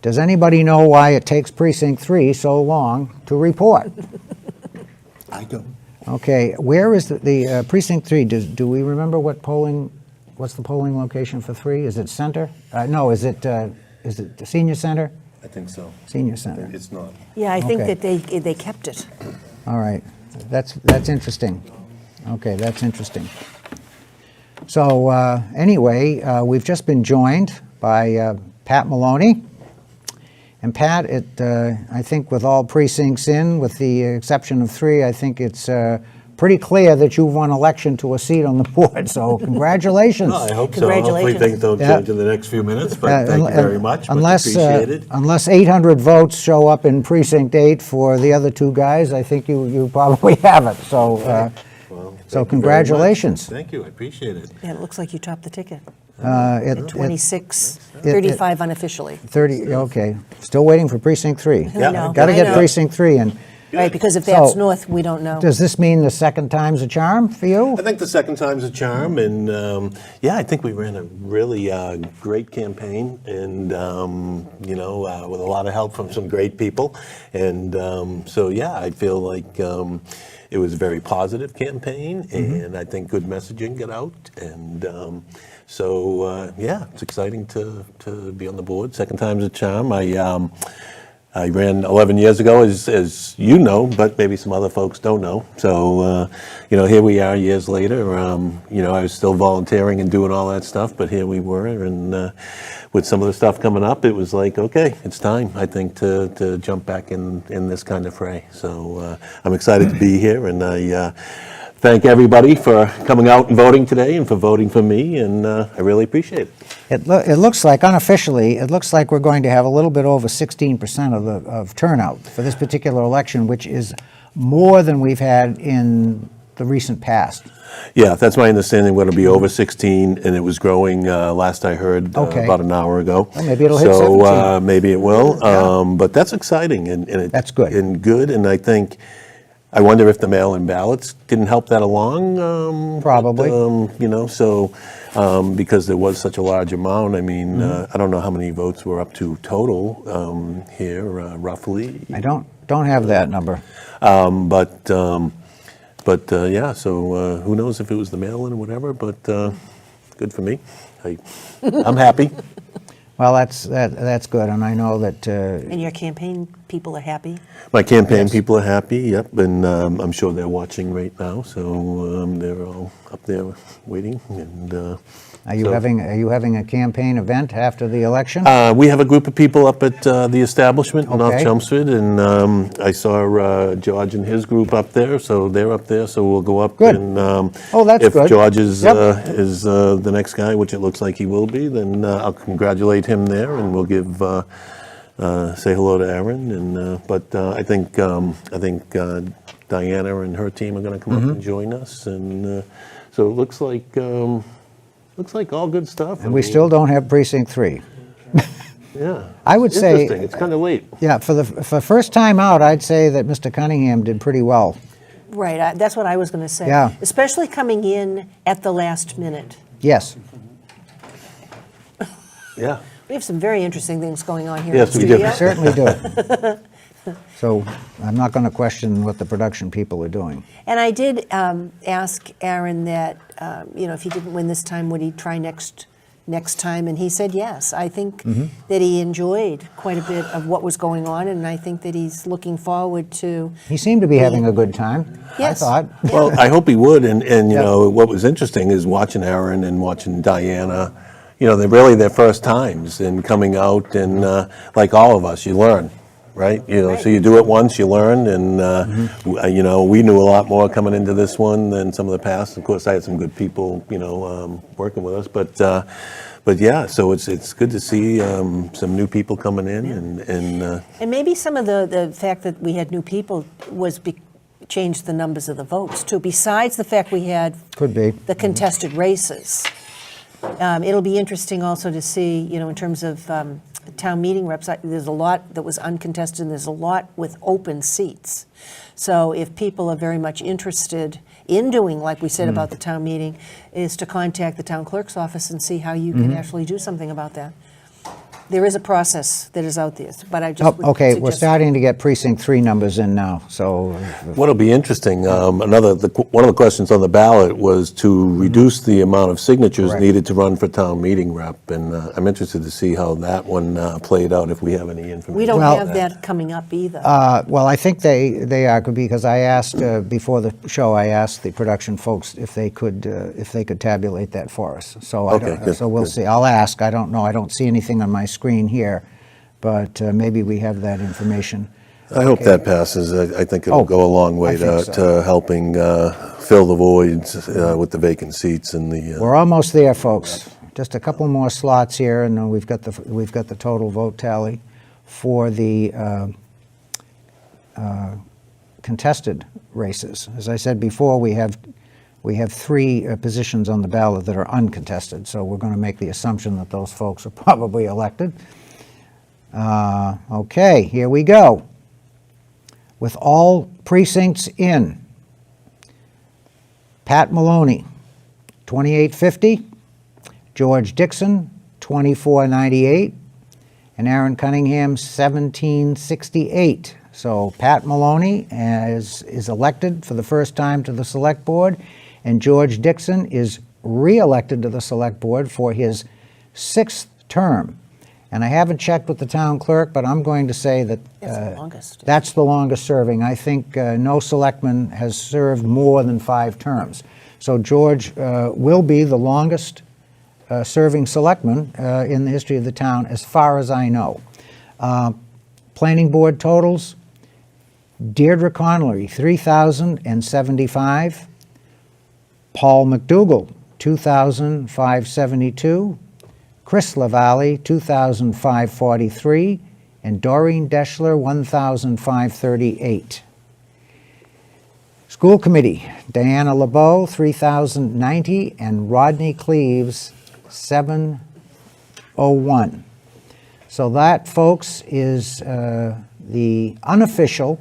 Does anybody know why it takes Precinct 3 so long to report? I don't. Okay, where is the Precinct 3? Do we remember what's the polling location for 3? Is it center? No, is it the senior center? I think so. Senior center. It's not. Yeah, I think Okay. that they kept it. All right, that's interesting. Okay, that's interesting. So anyway, we've just been joined by Pat Maloney. And Pat, I think with all precincts in, with the exception of 3, I think it's pretty clear that you've won election to a seat on the board. So congratulations. No, I hope so. Congratulations. Hopefully things don't Yeah. change in the next few minutes, but thank you very much. Unless, Much appreciated. unless 800 votes show up in Precinct 8 for the other 2 guys, I think you probably have it. So, Well, so thank you very much. congratulations. Thank you, I appreciate it. Yeah, it looks like you topped the ticket. At 35 unofficially. 30, okay. Still waiting for Precinct 3. Yeah. know. Got to I get know. Precinct 3 in. right? Because if that's So- north, we don't know. Does this mean the second time's a charm for you? I think the second time's a charm, and yeah, I think we ran a really great campaign, and with a lot of help from some great people, and so yeah, I feel like it was a very positive campaign, and I think good messaging got out, and so yeah, it's exciting to be on the board. Second time's a charm. I ran 11 years ago, as you know, but maybe some other folks don't know. So, here we are years later. I was still volunteering and doing all that stuff, but here we were. And with some of the stuff coming up, it was like, okay, it's time, I think, to jump back in this kind of fray. So I'm excited to be here, and I thank everybody for coming out and voting today and for voting for me, and I really appreciate it. It looks like, unofficially, it looks like we're going to have a little bit over 16% of turnout for this particular election, which is more than we've had in the recent past. Yeah, that's my understanding. We're going to be over 16, and it was growing last I heard Okay. about an hour ago. Well, maybe it'll hit So 17. maybe it will. Yeah. But that's exciting, and That's good. And I think. I wonder if the mail-in ballots didn't help that along. Probably. Because there was such a large amount. I mean, Mm-hmm. I don't know how many votes we're up to total here, roughly. I don't have that number. But yeah. So who knows if it was the mail-in or whatever? But good for me. I'm happy. Well, that's good, and I know that. And your campaign people are happy? My campaign Yes. people are happy. Yep, and I'm sure they're watching right now. So they're all up there waiting. And Are you having a campaign event after the election? we have a group of people up at the establishment in North Okay. Chelmsford, and I saw George and his group up there. So they're up there. So we'll go up. Good. And Oh, that's if good. George is Yep. the next guy, which it looks like he will be, then I'll congratulate him there, and we'll give say hello to Aaron. And but I think Diana and her team are going to come Mm-hmm. up and join us, and so it looks like all good stuff. And we still don't have precinct 3. Yeah. I would say- Interesting. It's kind of late. Yeah, for the first time out, I'd say that Mr. Cunningham did pretty well. Right, that's what I was going to say. Yeah. Especially coming in at the last minute. Yes. Yeah. We have some very interesting things going on here Yes, in we the do. studio. Certainly do. So I'm not going to question what the production people are doing. And I did ask Aaron that, if he didn't win this time, would he try next time? And he said yes. I think that he enjoyed quite a bit of what was going on, and I think that he's looking forward to. He seemed to be having a good time, Yes. I thought. Well, I hope he would. And you Yep. know, what was interesting is watching Aaron and watching Diana. They're really their first times and coming out, and like all of us, you learn, right? So you do it once, you learn, and we knew a lot more coming into this one than some of the past. Of course, I had some good people, working with us, but yeah, so it's good to see some new people coming in, And maybe some of the fact that we had new people was changed the numbers of the votes, too, besides the fact we had Could be. the contested races. It'll be interesting also to see, in terms of town meeting reps, there's a lot that was uncontested, and there's a lot with open seats. So if people are very much interested in doing, like we said about the town meeting, is to contact the town clerk's office and see how you can actually do something about that. There is a process that is out there, but I just would Okay, we're suggest- starting to get precinct 3 numbers in now, so what'll be interesting, one of the questions on the ballot was to reduce the amount of signatures Correct. needed to run for town meeting rep, and I'm interested to see how that one played out, if we have any information. We don't Well- have that coming up either. well, I think they are, because I asked before the show, I asked the production folks if they could tabulate that for us. So Okay, good, so we'll good. see. I'll ask. I don't know. I don't see anything on my screen here, but maybe we have that information. I hope that passes. I think it'll Oh, go a long way I think to so. helping fill the voids with the vacant seats and the. We're almost there, folks. Just a couple more slots here, and then we've got the total vote tally for the contested races. As I said before, we have 3 positions on the ballot that are uncontested, so we're going to make the assumption that those folks are probably elected. Okay, here we go. with all precincts in. Pat Maloney, 2850. George Dixon, 2498. And Aaron Cunningham, 1768. So Pat Maloney is elected for the first time to the Select Board, and George Dixon is re-elected to the Select Board for his 6th term. And I haven't checked with the town clerk, but I'm going to say that That's the longest. that's the longest serving. I think no selectman has served more than 5 terms. So George will be the longest serving selectman in the history of the town, as far as I know. Planning board totals: Deirdre Connolly, 3,075. Paul McDougall, 2,572. Chris LaValle, 2,543. And Doreen Deschler, 1,538. School Committee: Diana LeBeau, 3,090. And Rodney Cleaves, 701. So that, folks, is the unofficial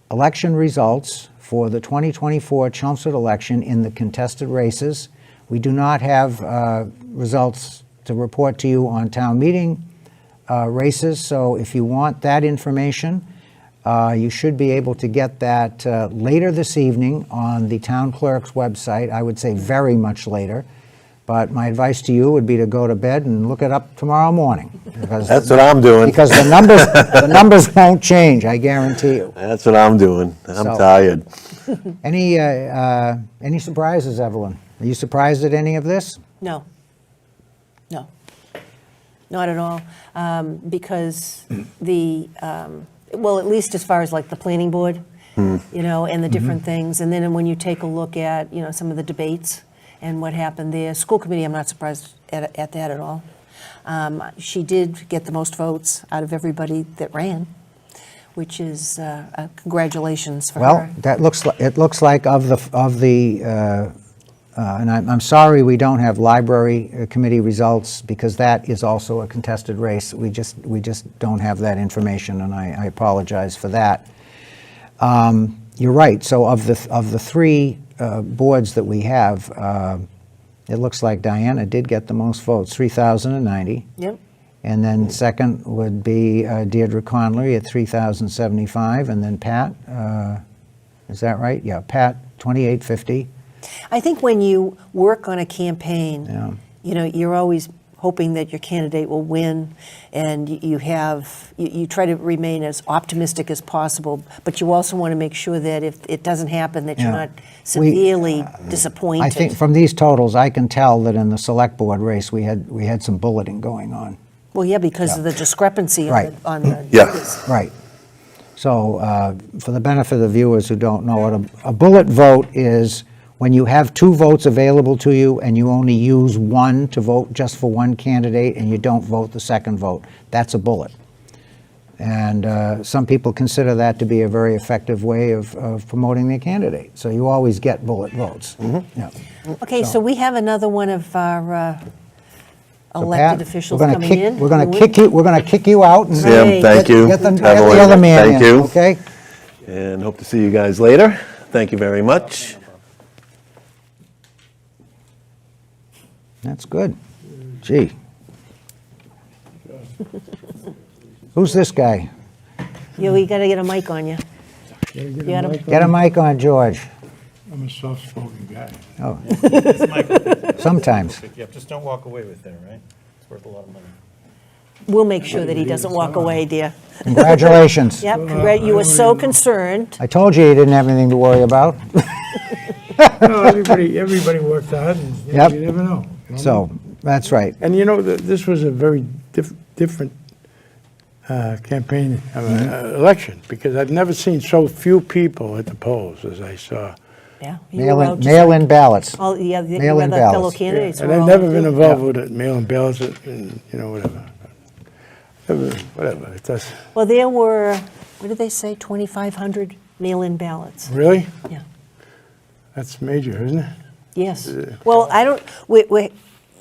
election results for the 2024 Chelmsford election in the contested races. We do not have results to report to you on town meeting races, so if you want that information, you should be able to get that later this evening on the town clerk's website. I would say very much later. But my advice to you would be to go to bed and look it up tomorrow morning. That's what I'm doing. Because the numbers won't change, I guarantee you. That's what I'm doing. I'm So- tired. Any surprises, Evelyn? Are you surprised at any of this? No. No. Not at all. Because well, at least as far as like the planning board, and the different things. And then when you take a look at, some of the debates and what happened there. School committee, I'm not surprised at that at all. She did get the most votes out of everybody that ran, which is congratulations for Well, her. it looks like of the and I'm sorry we don't have library committee results, because that is also a contested race. We just don't have that information, and I apologize for that. You're right. So of the 3 boards that we have, it looks like Diana did get the most votes, 3,090. Yep. And then second would be Deirdre Conley at 3,075, and then Pat, is that right? Yeah, Pat, 2,850. I think when you work on a campaign, Yeah. you're always hoping that your candidate will win, and you try to remain as optimistic as possible, but you also want to make sure that if it doesn't happen, that you're Yeah. not severely disappointed. I think from these totals, I can tell that in the select board race, we had some bulleting going on. Well, yeah, because of the discrepancy Right. on the Yeah. numbers. Right. So for the benefit of the viewers who don't know what a bullet vote is, when you have 2 votes available to you and you only use 1 to vote just for one candidate and you don't vote the second vote, that's a bullet. And some people consider that to be a very effective way of promoting their candidate. So you always get bullet votes. Yeah. Okay, so we have another one of our So elected Pat, officials we're gonna coming kick- in. We're going Who to we- kick you. We're going to kick you out and Sam, Great. thank you. get the Evelyn, other man thank in, you. okay? And hope to see you guys later. Thank you very much. That's good. Gee. Who's this guy? Yeah, we got to get a mic on you. You got him? Get a mic on George. I'm a soft-spoken guy. Oh, sometimes. Yeah, just don't walk away with it, right? It's worth a lot of money. We'll make sure that he doesn't walk away, dear. Congratulations. Yep, you were so concerned. I told you didn't have anything to worry about. No, everybody worked hard, and Yep. you never know. So, that's right. And this was a very different campaign, election, because I've never seen so few people at the polls as I saw. Yeah. you were out just Mail-in ballots. All, yeah, the Mail-in other fellow ballots. candidates were And I've all never out been too. involved with it, mail-in ballots, and, whatever. Whatever, it does. Well, there were, what did they say, 2,500 mail-in ballots? Really? Yeah. That's major, isn't it? Yes. Well, I don't,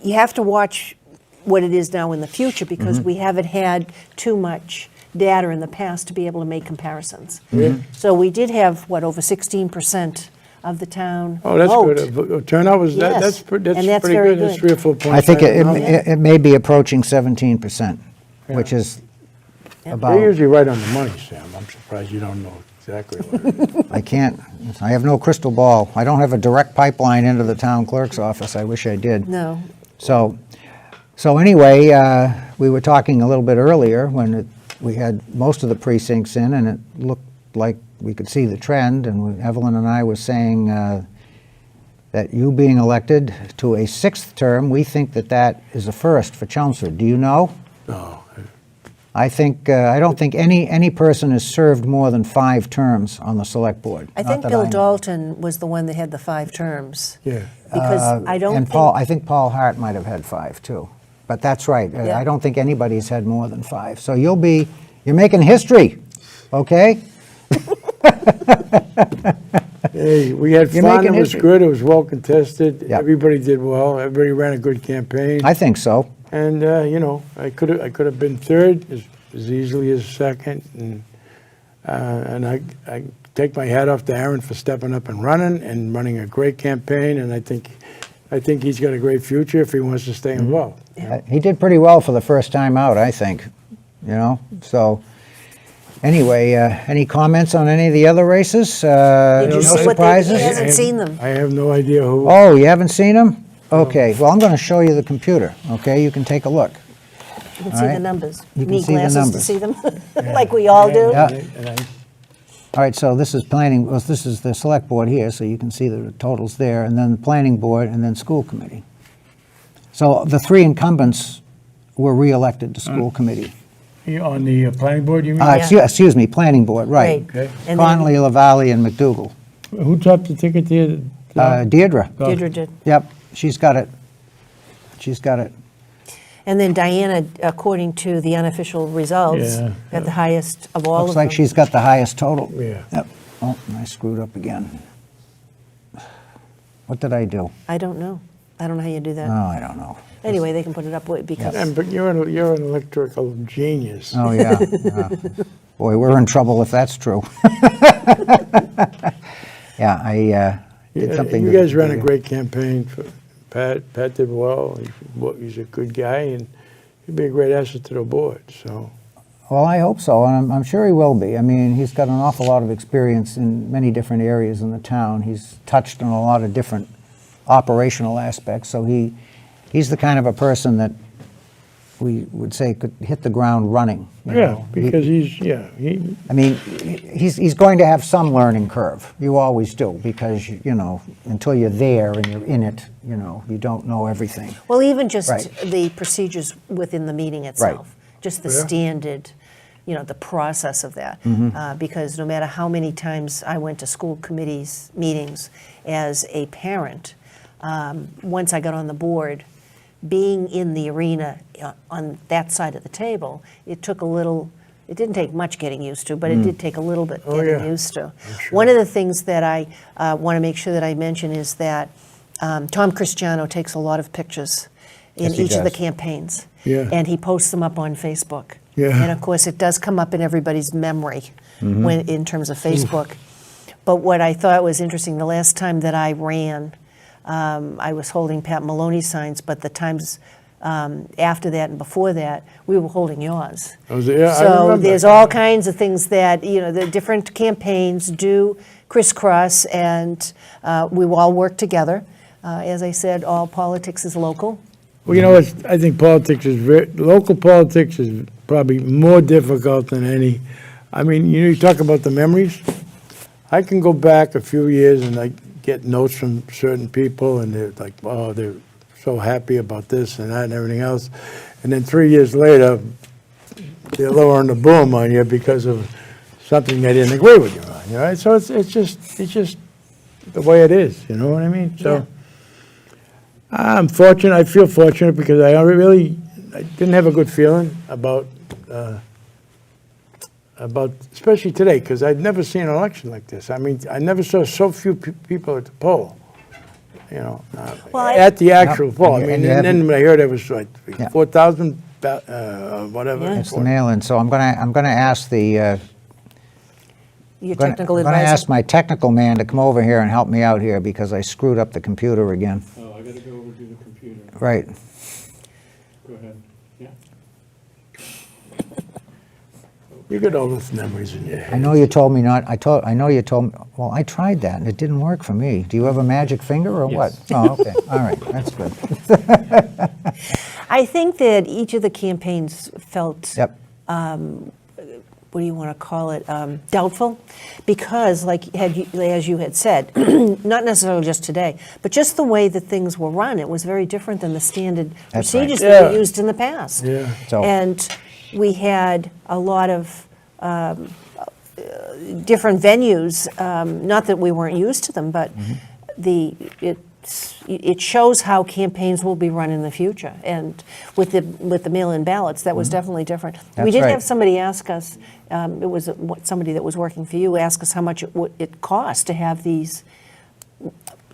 you have to watch what it is now in the future, because we haven't had too much data in the past to be able to make comparisons. Yeah. So we did have, over 16% of the town Oh, that's vote. good. Turnout was, Yes, that's and that's pretty very good. That's good. 3 or 4 points. I think higher than others. it may be approaching 17%, which is They're about, usually right on the money, Sam. I'm surprised you don't know exactly what it is. I have no crystal ball. I don't have a direct pipeline into the town clerk's office. I wish I did. No, So anyway, we were talking a little bit earlier when we had most of the precincts in, and it looked like we could see the trend, and Evelyn and I were saying that you being elected to a 6th term, we think that is a first for Chelmsford. Do you know? No. I don't think any person has served more than 5 terms on the select board. I Not think that Bill know. Dalton was the one that had the 5 terms. Yeah. Because I don't And think. I think Paul Hart might have had 5 too. But that's right. Yeah. I don't think anybody's had more than 5. So you're making history, okay? Hey, we had You're fun. making It was history. good. It was well contested. Yeah. Everybody did well. Everybody ran a good campaign. I think so. And, I could have been third as easily as second. And I take my hat off to Aaron for stepping up and running a great campaign. And I think he's got a great future if he wants to stay involved. He did pretty well for the first time out, I think, So anyway, any comments on any of the other races? Did No you see what they- surprises? He hasn't seen them. I have no idea who. Oh, you haven't seen them? Okay, well, I'm going to show you the computer, okay? You can take a look. You can All see right. the numbers. You can Need see the glasses to numbers. see them, like we all do. Yeah. And I- All right, so this is this is the select board here, so you can see the totals there, and then the planning board, and then school committee. So the 3 incumbents were re-elected to school committee. On the planning board, you mean? Excuse me, planning board, right. Okay. And then Conley, LaValle, and McDougal. Who topped the ticket there? Deirdre, Deirdre did. yep, she's got it. She's got it. And then Diana, according to the unofficial results, Yeah. got the highest of all Looks of them. like she's got the highest total. Yeah. Yep. Oh, I screwed up again. What did I do? I don't know. I don't know how you do that. Oh, I don't know. Anyway, they can put it up because But you're an electrical genius. Oh, yeah. Yeah. Boy, we're in trouble if that's true. Yeah, I did Yeah, something. you to- guys ran a great campaign. Pat did well. He's a good guy, and he'd be a great asset to the board. So Well, I hope so, and I'm sure he will be. I mean, he's got an awful lot of experience in many different areas in the town. He's touched on a lot of different operational aspects, so he's the kind of a person that we would say could hit the ground running. you yeah, know. because I mean, he's going to have some learning curve. You always do, because, until you're there and you're in it, you don't know everything. well, even just Right. the procedures within the meeting itself, just the standard, the process of that. Because no matter how many times I went to school committees meetings as a parent, once I got on the board, being in the arena on that side of the table, it didn't take much getting used to, but it did take a little bit getting yeah. used to. One of the things that I want to make sure that I mention is that Tom Cristiano takes a lot of pictures in Yes, he each of the does. campaigns. Yeah. And he posts them up on Facebook. Yeah. And of course, it does come up in everybody's memory in terms of Facebook. But what I thought was interesting, the last time that I ran, I was holding Pat Maloney signs, but the times after that and before that, we were holding yours. I So remember. there's all kinds of things that, the different campaigns do crisscross, and we all work together. As I said, all politics is local. Well, I think local politics is probably more difficult than any. I mean, you talk about the memories. I can go back a few years and I get notes from certain people, and they're like, oh, they're so happy about this and that and everything else. And then 3 years later, they're lowering the boom on you because of something they didn't agree with you on. Right? So it's just the way it is. You know what I mean? So. Yeah. I'm fortunate. I feel fortunate because I didn't have a good feeling about especially today, because I'd never seen an election like this. I mean, I never saw so few people at the poll. Well, at the actual poll. I And mean, you and then haven't- when I heard it was like Yeah. 4,000 whatever. Yeah. It's the mail-in, so I'm gonna ask the, Your gonna- technical I'm gonna advisor. ask my technical man to come over here and help me out here because I screwed up the computer again. Oh, I gotta go over to the computer. Right. Go ahead. Yeah. You got all those memories in your head. I know you told me not, I know you told me, well, I tried that and it didn't work for me. Do you have a magic finger or what? Yes. Oh, okay, all right, that's good. I think that each of the campaigns felt, Yep, what do you want to call it, doubtful, because as you had said, not necessarily just today, but just the way that things were run, it was very different than the standard That's right. procedures that we Yeah. used in the past. Yeah. So- And we had a lot of different venues, not that we weren't used to them, but it shows how campaigns will be run in the future. And with the mail-in ballots, that was definitely different. We That's did right. have somebody ask us, it was somebody that was working for you, ask us how much it cost to have these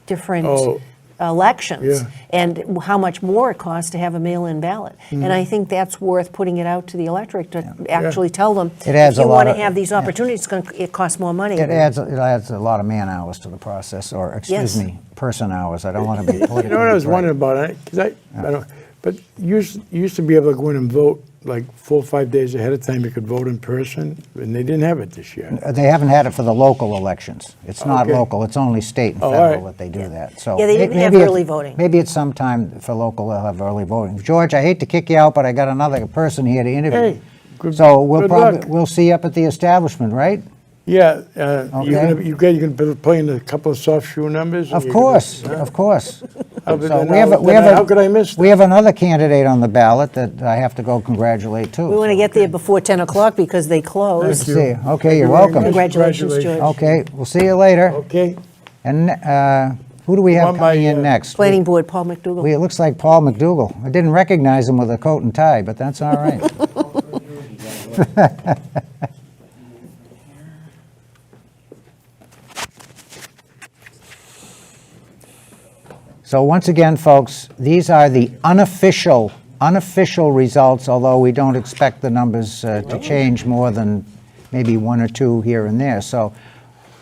different Oh. elections, Yeah. and how much more it costs to have a mail-in ballot. Mm-hmm. And I think that's worth putting it out to the electorate to actually tell them, It adds if a you lot want to of- have these yeah. opportunities, it costs more money. it adds a lot of man-hours to the process, or, excuse Yes. me, person-hours. I don't want to be politically You know what I was correct. wondering about, because I don't, but you used to be able to go in and vote like 4 or 5 days ahead of time. You could vote in person, and they didn't have it this year. They haven't had it for the local elections. It's not Okay. local, it's only state and Oh, all federal right. that they do that, so. Yeah, they didn't have maybe early voting. Maybe at some time for local, they'll have early voting. George, I hate to kick you out, but I got another person here to interview. Hey, good- So we'll good probably, luck. we'll see you up at the establishment, right? Yeah, Okay. you can play in a couple of soft shoe numbers? Of course, of course. Other So than we have a- we then have a- how could I miss that? We have another candidate on the ballot that I have to go congratulate too. We want to get there before 10 o'clock because they Good to close. see you. Okay, you're Thank you very welcome. much. Congratulations, George. Okay, we'll see you later. Okay, And who do we have Want my, coming in next? Planning Board, Paul McDougal. It looks like Paul McDougal. I didn't recognize him with a coat and tie, but that's all right. So once again, folks, these are the unofficial results, although we don't expect the numbers to change more than maybe 1 or 2 here and there. So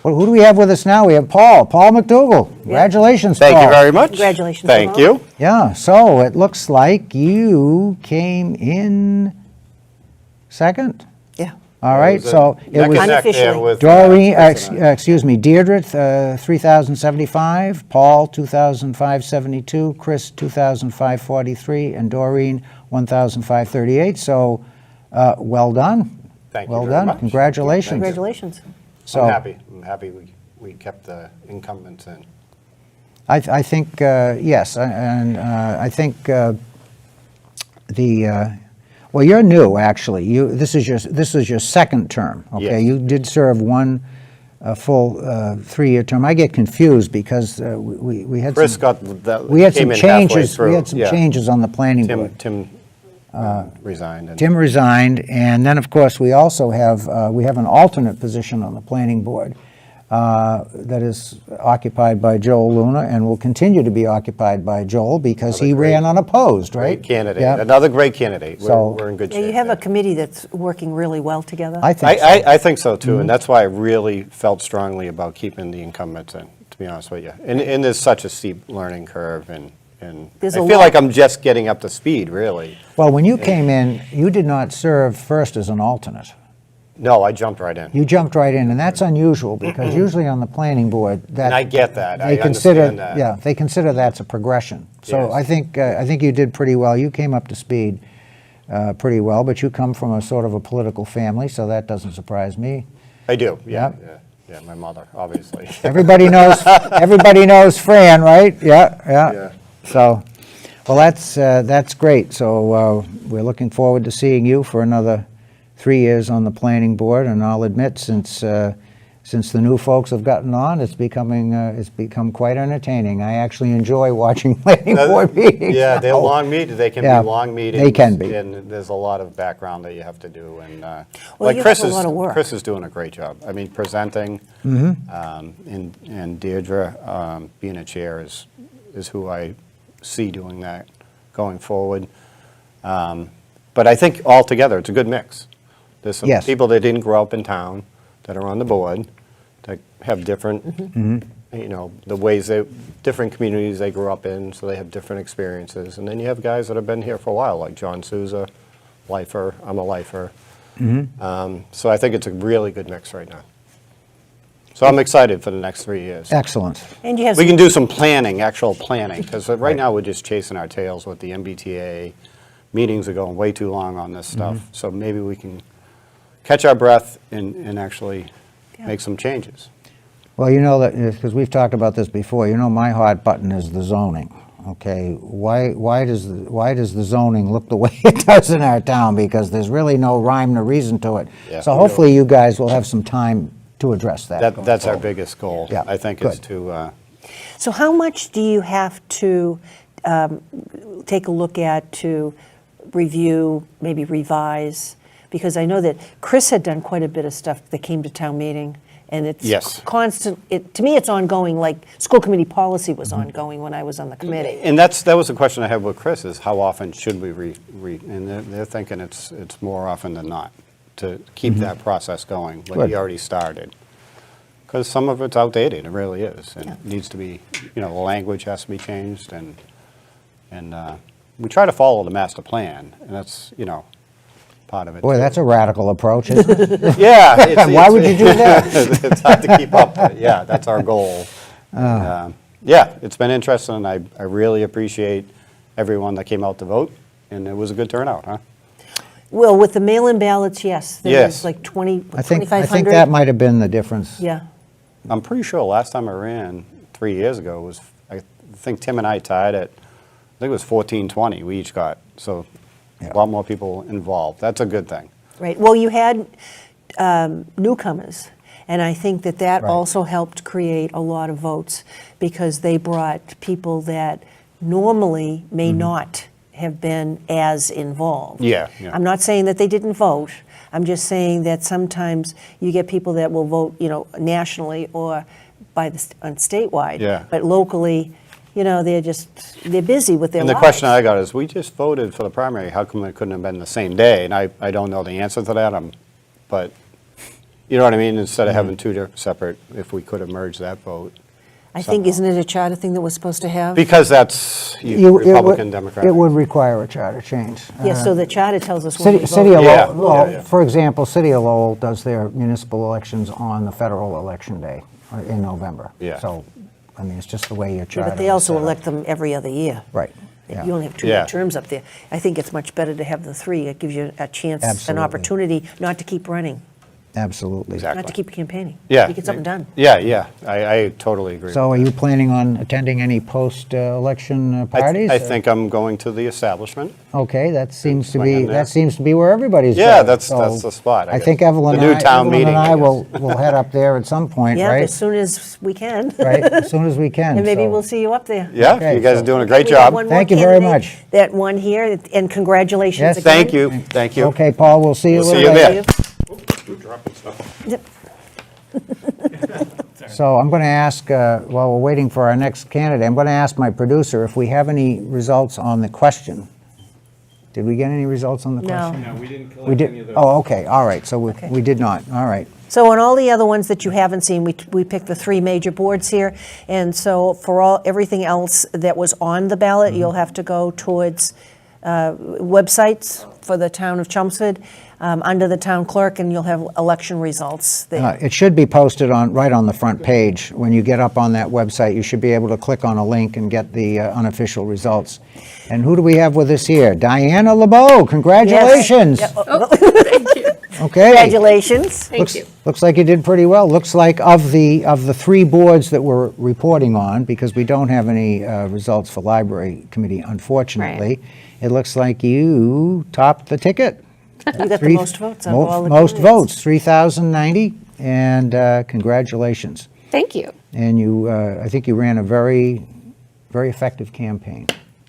who do we have with us now? We have Paul McDougal. Congratulations, Paul. Thank you very much. Congratulations, Thank Paul. you. Yeah, so it looks like you came in second. Yeah. All right, so it Neck was and neck there Unofficially. with, Doreen, Chris and I. excuse me, Deirdre, 3,075, Paul, 2,572, Chris, 2,543, and Doreen, 1,538. So, well done. Thank you Well very done. much. Congratulations. Congratulations. So, I'm happy we kept the incumbents in. I think, yes, and I think well, you're new, actually. This is your second term, okay? Yes. You did serve one full 3-year term. I get confused because we had Chris we had came some in halfway changes. We through. had some Yeah. changes on the planning board. Tim resigned. And Tim resigned, and then, of course, we also have an alternate position on the planning board that is occupied by Joel Luna and will continue to be occupied by Joel because he ran unopposed, right? Great candidate. Yeah. Another great candidate. So- We're in good Yeah, shape. you have a there. committee that's working really well together. I think so. I think so too, Mm-hmm. and that's why I really felt strongly about keeping the incumbents in, to be honest with you. And there's such a steep learning curve, and I There's a feel lot- like I'm just getting up to speed, really. Well, when you came in, you did not serve first as an alternate. No, I jumped right in. You jumped right in, and that's unusual because usually on the planning board, that And I get that. they I consider, understand that. yeah, they consider that's a progression. So Yes. I think you did pretty well. You came up to speed pretty well, but you come from a sort of a political family, so that doesn't surprise me. I do, yeah, Yep. yeah, my mother, obviously. Everybody knows Fran, right? Yeah. Yeah. So, well, that's great. So we're looking forward to seeing you for another 3 years on the planning board, and I'll admit, since the new folks have gotten on, it's become quite entertaining. I actually enjoy watching planning board meetings. Yeah, they're now. long meetings, they can Yeah, be long meetings. they can be. And there's a lot of background that you have to do, and Well, like you Chris have a is, lot of work. Chris is doing a great job. I mean, presenting, and Deirdre, being a chair is who I see doing that going forward. But I think altogether, it's a good mix. There's some Yes. people that didn't grow up in town that are on the board, that have different, you know, the ways that, different communities they grew up in, so they have different experiences. And then you have guys that have been here for a while, like John Souza, lifer, I'm a lifer. So I think it's a really good mix right now. So I'm excited for the next 3 years. Excellent. And you have, We can do some planning, actual planning, because right now we're just chasing our tails with the MBTA. Meetings are going way too long on this stuff, so maybe we can catch our breath and actually make some changes. Well, you know that, because we've talked about this before, you know my hot button is the zoning, okay? Why does the zoning look the way it does in our town? Because there's really no rhyme nor reason to it. Yeah. So hopefully you guys will have some time to address that. going That's our forward. biggest goal, Yeah, I think, is good. to, so how much do you have to take a look at to review, maybe revise? Because I know that Chris had done quite a bit of stuff that came to town meeting, and it's Yes. constant, to me, it's ongoing, like school committee policy was ongoing when I was on the committee. and that was the question I had with Chris, is how often should we and they're thinking it's more often than not, to keep that process going, like Good. he already started. Because some of it's outdated, it really is, and it needs to be, you know, the language has to be changed, and we try to follow the master plan, and that's, you know, part of it. Boy, too. that's a radical approach, isn't it? Yeah. Why would you do that? It's hard to keep up, but yeah, that's our goal. And, yeah, it's been interesting, and I really appreciate everyone that came out to vote, and it was a good turnout, huh? Well, with the mail-in ballots, yes. There Yes. was like 20, I think 2,500. that might have been the difference. Yeah. I'm pretty sure last time I ran 3 years ago was, I think Tim and I tied at, I think it was 1420 we each got, so Yeah. a lot more people involved. That's a good thing. Right. Well, you had newcomers, and I think that that Right. also helped create a lot of votes because they brought people that normally may not have been as involved. Yeah, yeah. I'm not saying that they didn't vote. I'm just saying that sometimes you get people that will vote, you know, nationally or on statewide. Yeah. But locally, you know, they're busy with their And the lives. question I got is, we just voted for the primary, how come it couldn't have been the same day? And I don't know the answer to that, but, you know what I mean? Instead of having two separate, if we could have merged that vote. I think, isn't it a charter thing that we're supposed to have? Because that's Republican, Democrat. It would require a charter change. Yeah, so the charter tells us when we City of vote. Yeah. Lowell, well, Yeah. for example, City of Lowell does their municipal elections on the federal election day in November. Yeah. So, I mean, it's just the way your Yeah, charter. but they is also set up. elect them every other year. Right, yeah. You only have two Yeah. terms up there. I think it's much better to have the three. It gives you a chance, an Absolutely. opportunity not to keep running, Absolutely. Exactly. not to keep campaigning. Yeah. You get something done. Yeah, I totally agree. So are you planning on attending any post-election parties? I think I'm going to the establishment. Okay, that seems to Swing be, in there. that seems to be where everybody's Yeah, going. that's So the spot, I I guess. think Evelyn The and new I, town Evelyn and meeting, I I will head up there at some point, Yeah, right? as soon as we can. Right, as soon as we can. And maybe so- we'll see you up there. Yeah, Okay, you guys so- are doing a great We have job. one more Thank you very candidate much. That won here, and congratulations Yes. again. Thank you, thank you. Okay, Paul, we'll see you a We'll little see you later. there. Yep. So I'm going to ask, while we're waiting for our next candidate, I'm going to ask my producer if we have any results on the question. Did we get any results on the No. question? No, we didn't We collect any of did, those. oh, okay, all right, so Okay. we did not, all right. So on all the other ones that you haven't seen, we picked the three major boards here. And so for everything else that was on the ballot, Mm-hmm. you'll have to go towards websites for the town of Chelmsford, under the town clerk, and you'll have election results there. It should be posted right on the front page. When you get up on that website, you should be able to click on a link and get the unofficial results. And who do we have with us here? Diana LeBeau, congratulations. Yes. Yep. Thank you. Okay. Congratulations. Thank you. Looks like you did pretty well. Looks like of the three boards that we're reporting on, because we don't have any results for library committee, unfortunately, it looks like you topped the ticket. You got the most votes out of all the Most candidates. votes, 3,090, and congratulations. Thank you. And you, I think you ran a very, very effective campaign.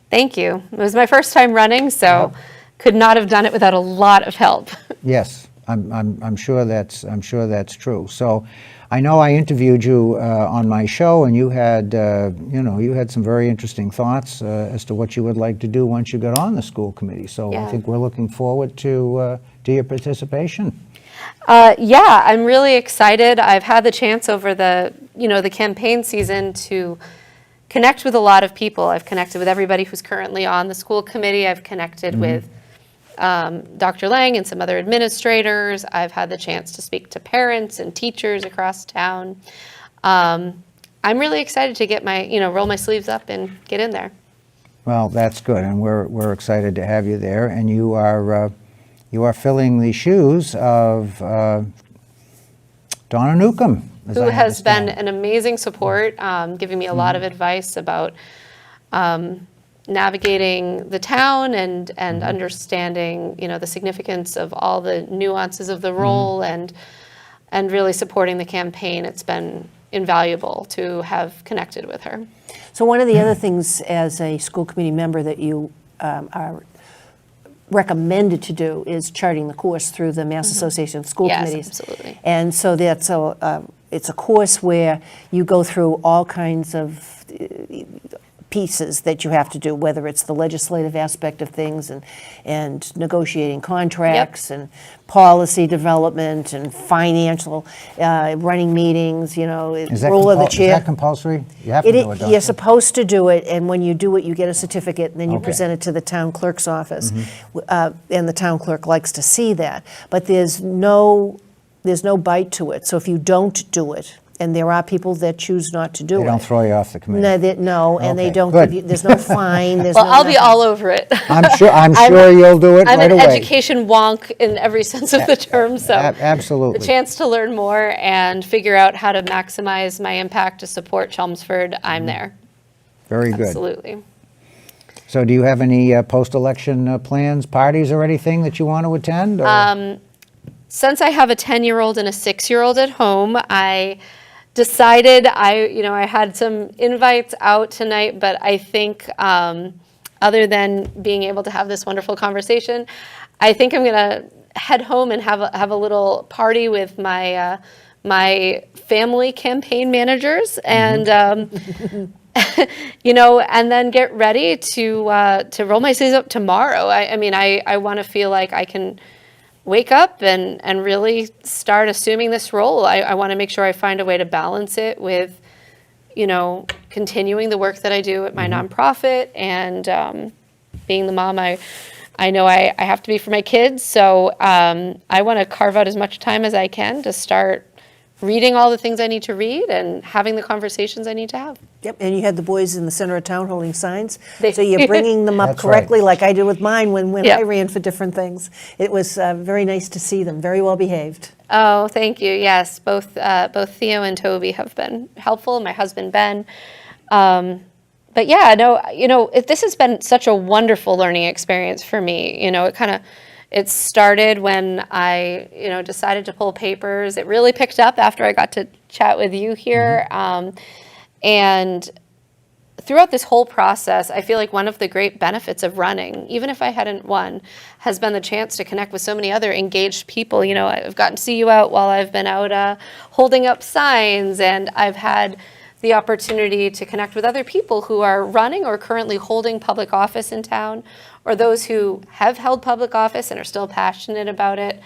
Thank you. It was my first time running, so could not have done it without a lot of help. Yes, I'm sure that's true. So I know I interviewed you on my show, and you had, you had some very interesting thoughts as to what you would like to do once you got on the school committee. So I Yeah. think we're looking forward to your participation. Yeah, I'm really excited. I've had the chance over the campaign season to connect with a lot of people. I've connected with everybody who's currently on the school committee. I've connected with Dr. Lang and some other administrators. I've had the chance to speak to parents and teachers across town. I'm really excited to get roll my sleeves up and get in there. Well, that's good, and we're excited to have you there. And you are filling the shoes of Donna Newcomb, as Who I has been understand. an amazing support, giving me a lot of advice about navigating the town and understanding, the significance of all the nuances of the role and really supporting the campaign. It's been invaluable to have connected with her. So one of the other things as a school committee member that you are recommended to do is charting the course through the Mass Association of School Yes, Committees. absolutely. And so that's it's a course where you go through all kinds of pieces that you have to do, whether it's the legislative aspect of things and negotiating contracts and policy development and financial, running meetings, Is that role of the Is chair. that compulsory? You have to do it, don't You're you? supposed to do it, and when you do it, you get a certificate, and then you Okay. present it to the town clerk's office. And the town clerk likes to see that. But there's no bite to it. So if you don't do it, and there are people that choose not to do They it. don't throw you off the committee. No, and they Okay, don't good. give you, there's no fine, there's Well, no I'll be nothing. all over it. I'm sure you'll do it I'm right an away. education wonk in every sense of the term, so Absolutely. the chance to learn more and figure out how to maximize my impact to support Chelmsford, I'm there. Very good. Absolutely. So do you have any post-election plans, parties, or anything that you want to attend? or- Since I have a 10-year-old and a 6-year-old at home, I decided I had some invites out tonight, but I think other than being able to have this wonderful conversation, I think I'm going to head home and have a little party with my my family campaign managers and and then get ready to roll my sleeves up tomorrow. I want to feel like I can wake up and really start assuming this role. I want to make sure I find a way to balance it with, continuing the work that I do at my nonprofit and being the mom I know I have to be for my kids. So I want to carve out as much time as I can to start reading all the things I need to read and having the conversations I need to have. Yep, and you had the boys in the center of town holding signs. They- So you're bringing them up That's right. correctly, like I did with mine when Yeah. I ran for different things. It was very nice to see them, very well behaved. Oh, thank you. Yes, both Theo and Toby have been helpful. My husband Ben. But yeah, no, this has been such a wonderful learning experience for me. It started when I decided to pull papers. It really picked up after I got to chat with you here, and throughout this whole process, I feel like one of the great benefits of running, even if I hadn't won, has been the chance to connect with so many other engaged people. I've gotten to see you out while I've been out holding up signs, and I've had the opportunity to connect with other people who are running or currently holding public office in town, or those who have held public office and are still passionate about it.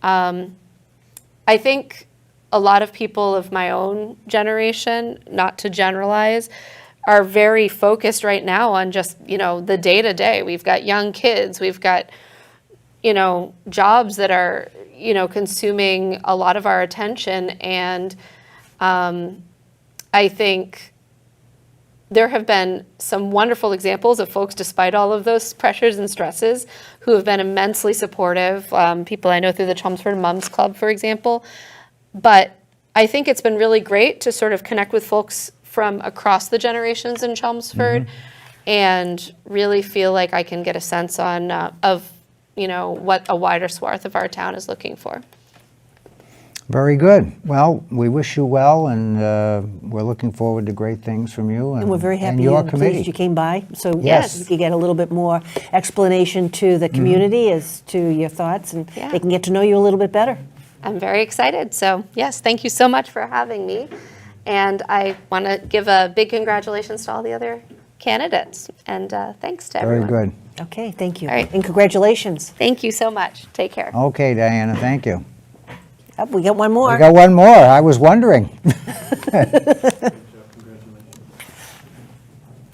I think a lot of people of my own generation, not to generalize, are very focused right now on just, the day-to-day. We've got young kids, we've got, jobs that are, consuming a lot of our attention. And I think there have been some wonderful examples of folks, despite all of those pressures and stresses, who have been immensely supportive. People I know through the Chelmsford Mums Club, for example. But I think it's been really great to sort of connect with folks from across the generations in Chelmsford and really feel like I can get a sense of what a wider swath of our town is looking for. Very good. Well, we wish you well, and we're looking forward to great things from you And we're very happy and your and committee. pleased you came by. So Yes. you could get a little bit more explanation to the community as to your thoughts, and Yeah. they can get to know you a little bit better. I'm very excited. So yes, thank you so much for having me. And I want to give a big congratulations to all the other candidates. And thanks to Very everyone. good. Okay, thank you. All right. And congratulations. Thank you so much. Take care. Okay, Diana, thank you. We got one more. We got one more. I was wondering.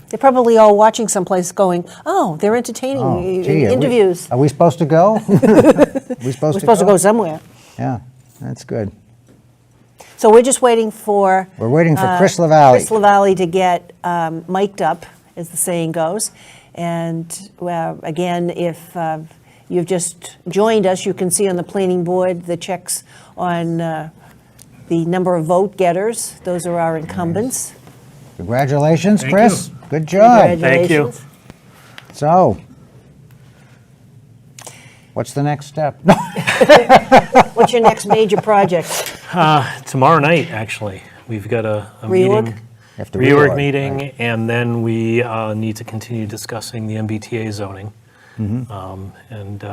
They're probably all watching someplace going, oh, they're entertaining Oh, gee, interviews. Are we supposed to go? We're supposed to go somewhere. Yeah, that's good. So we're just waiting for... We're waiting for Chris LaValle. Chris LaValle to get mic'd up, as the saying goes. And again, if you've just joined us, you can see on the planning board the checks on the number of vote getters. Those are our incumbents. Congratulations, Thank Chris. you. Good job. Thank you. Congratulations. So, what's the next step? What's your next major project? Tomorrow night, actually, we've got a Reorg? meeting, Have to reorg reorg, meeting, right. and then we need to continue discussing the MBTA zoning. And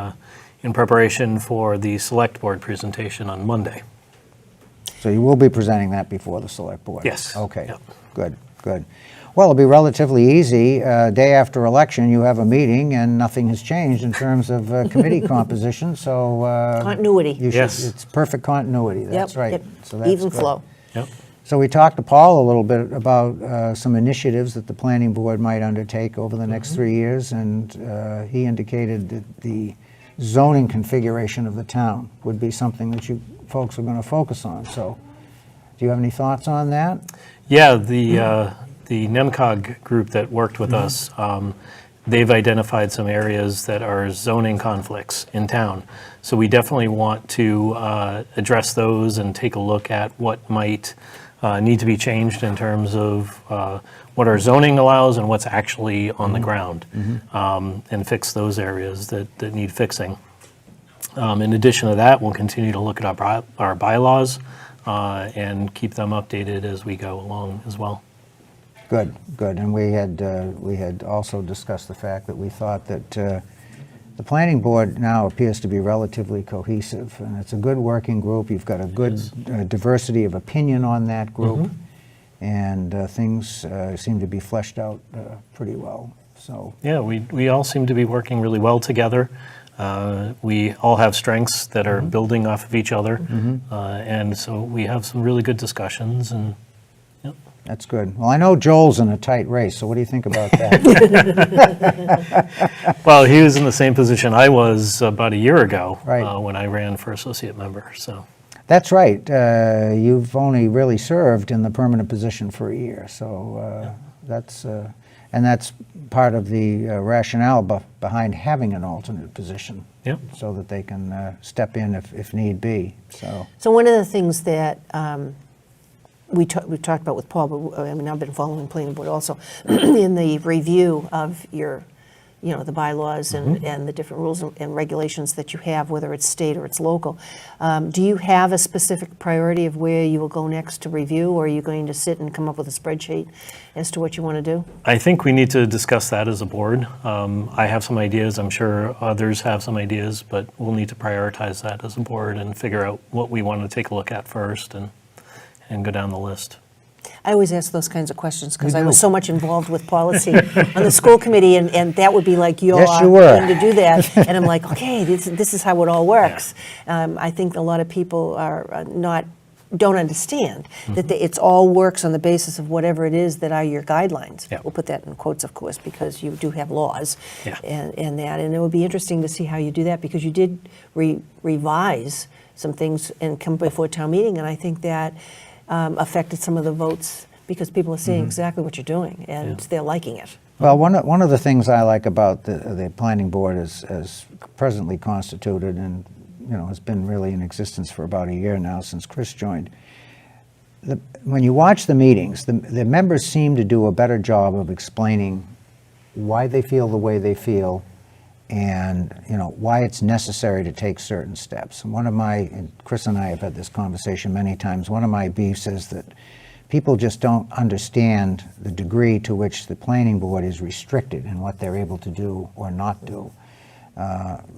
in preparation for the select board presentation on Monday. So you will be presenting that before the select board? Yes. Okay, Yep. good, good. Well, it'll be relatively easy. Day after election, you have a meeting and nothing has changed in terms of committee composition, so. Continuity. you should- Yes. It's perfect continuity, that's Yep, right. yep. So that's Even good. flow. Yep. So we talked to Paul a little bit about some initiatives that the planning board might undertake over the next 3 years, and he indicated that the zoning configuration of the town would be something that you folks are going to focus on. So do you have any thoughts on that? Yeah, the NEMCOG group that worked with us, they've identified some areas that are zoning conflicts in town. So we definitely want to address those and take a look at what might need to be changed in terms of what our zoning allows and what's actually on the ground, and fix those areas that need fixing. In addition to that, we'll continue to look at our bylaws and keep them updated as we go along as well. Good, good. And we had also discussed the fact that we thought that the planning board now appears to be relatively cohesive, and it's a good working group. You've got a good diversity of opinion on that group, and things seem to be fleshed out pretty well. So Yeah, we all seem to be working really well together. We all have strengths that are building off of each other, and so we have some really good discussions. And that's good. Well, I know Joel's in a tight race, so what do you think about that? well, he was in the same position I was about a year ago Right. when I ran for associate member. So That's right. You've only really served in the permanent position for a year, so that's part of the rationale behind having an alternate position. Yep. So that they can step in if need be. So one of the things that we talked about with Paul, but I mean, I've been following planning board also, in the review of your, the bylaws and the different rules and regulations that you have, whether it's state or it's local. Do you have a specific priority of where you will go next to review, or are you going to sit and come up with a spreadsheet as to what you want to do? I think we need to discuss that as a board. I have some ideas. I'm sure others have some ideas, but we'll need to prioritize that as a board and figure out what we want to take a look at first and go down the list. I always ask those kinds of questions because I was so much involved with policy on the school committee, and that would be like your Yes, you were. thing to do that. And I'm like, okay, this is how it all works. I think a lot of people don't understand that it's all works on the basis of whatever it is that are your guidelines. Yeah. We'll put that in quotes, of course, because you do have laws Yeah. and that. And it would be interesting to see how you do that, because you did revise some things and come before town meeting, and I think that affected some of the votes because people are seeing exactly what you're doing and they're liking it. Well, one of the things I like about the planning board is as presently constituted and has been really in existence for about a year now since Chris joined. When you watch the meetings, the members seem to do a better job of explaining why they feel the way they feel, and why it's necessary to take certain steps. And Chris and I have had this conversation many times. One of my beefs is that people just don't understand the degree to which the planning board is restricted in what they're able to do or not do.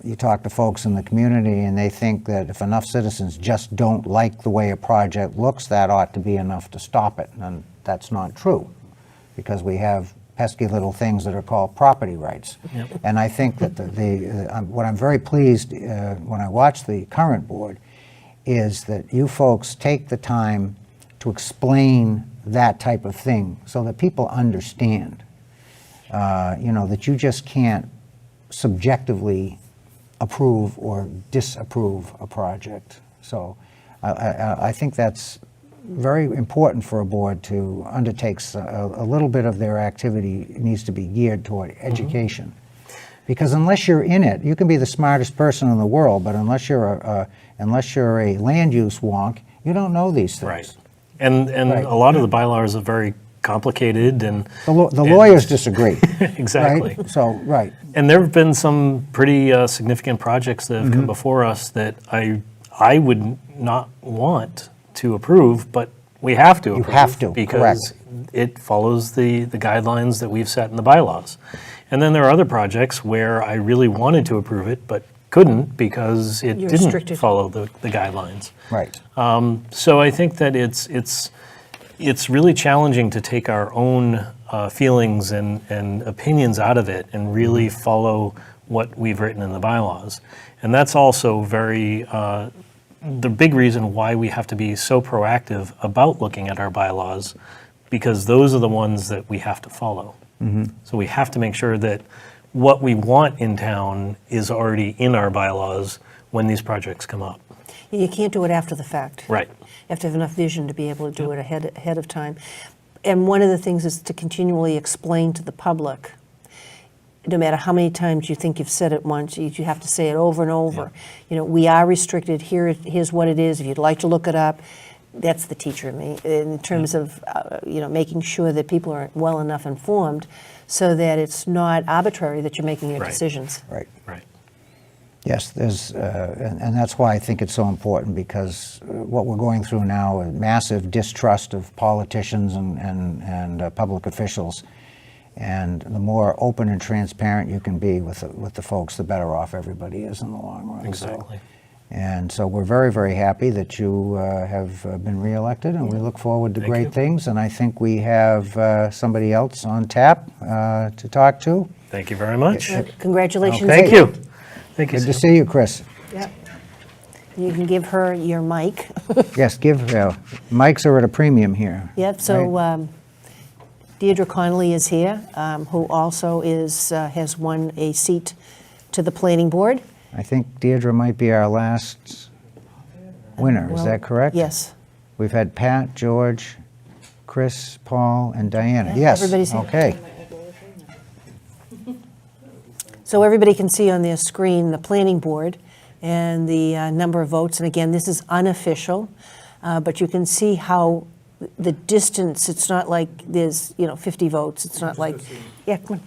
You talk to folks in the community, and they think that if enough citizens just don't like the way a project looks, that ought to be enough to stop it. And that's not true, because we have pesky little things that are called property rights. And I think that what I'm very pleased when I watch the current board is that you folks take the time to explain that type of thing so that people understand, that you just can't subjectively approve or disapprove a project. So I think that's very important for a board to undertake. A little bit of their activity needs to be geared toward education. Because unless you're in it, you can be the smartest person in the world, but unless you're a land use wonk, you don't know these things. Right. And Right. a lot of the bylaws are very complicated and. The lawyers disagree. Exactly. Right? So, right. And there have been some pretty significant projects that have come before us that I would not want to approve, but we have to approve. You have to, because it follows the guidelines that we've set in the bylaws. And then there are other projects where I really wanted to approve it, but couldn't because it You're didn't restricted. follow the guidelines. Right. So I think that it's really challenging to take our own feelings and opinions out of it and really follow what we've written in the bylaws. And that's also the big reason why we have to be so proactive about looking at our bylaws, because those are the ones that we have to follow. So we have to make sure that what we want in town is already in our bylaws when these projects come up. You can't do it after the fact. Right. You have to have enough vision to be able to do it ahead of time. And one of the things is to continually explain to the public, no matter how many times you think you've said it once, you have to say it over and over. We are restricted, here's what it is, if you'd like to look it up. That's the teacher in me, in terms of making sure that people are well enough informed so that it's not arbitrary that you're making your Right. decisions. Right. Right. Yes, and that's why I think it's so important, because what we're going through now is massive distrust of politicians and public officials. And the more open and transparent you can be with the folks, the better off everybody is in the long run. Exactly. So we're very, very happy that you have been reelected, and we look forward to Thank great you. things. And I think we have somebody else on tap to talk to. Thank you very much. Congratulations. Okay. Thank you. Thank you, Good to Sue. see you, Chris. Yep. You can give her your mic. Yes, mics are at a premium here. Yep, so Right. Deirdre Connolly is here, who also has won a seat to the planning board. I think Deirdre might be our last winner, is Well, that correct? Yes. We've had Pat, George, Chris, Paul, and Diana. Yes, everybody's here. okay. So everybody can see on their screen the planning board and the number of votes. And again, this is unofficial, but you can see how the distance, it's not like there's, 50 votes. It's not like, yeah, come on.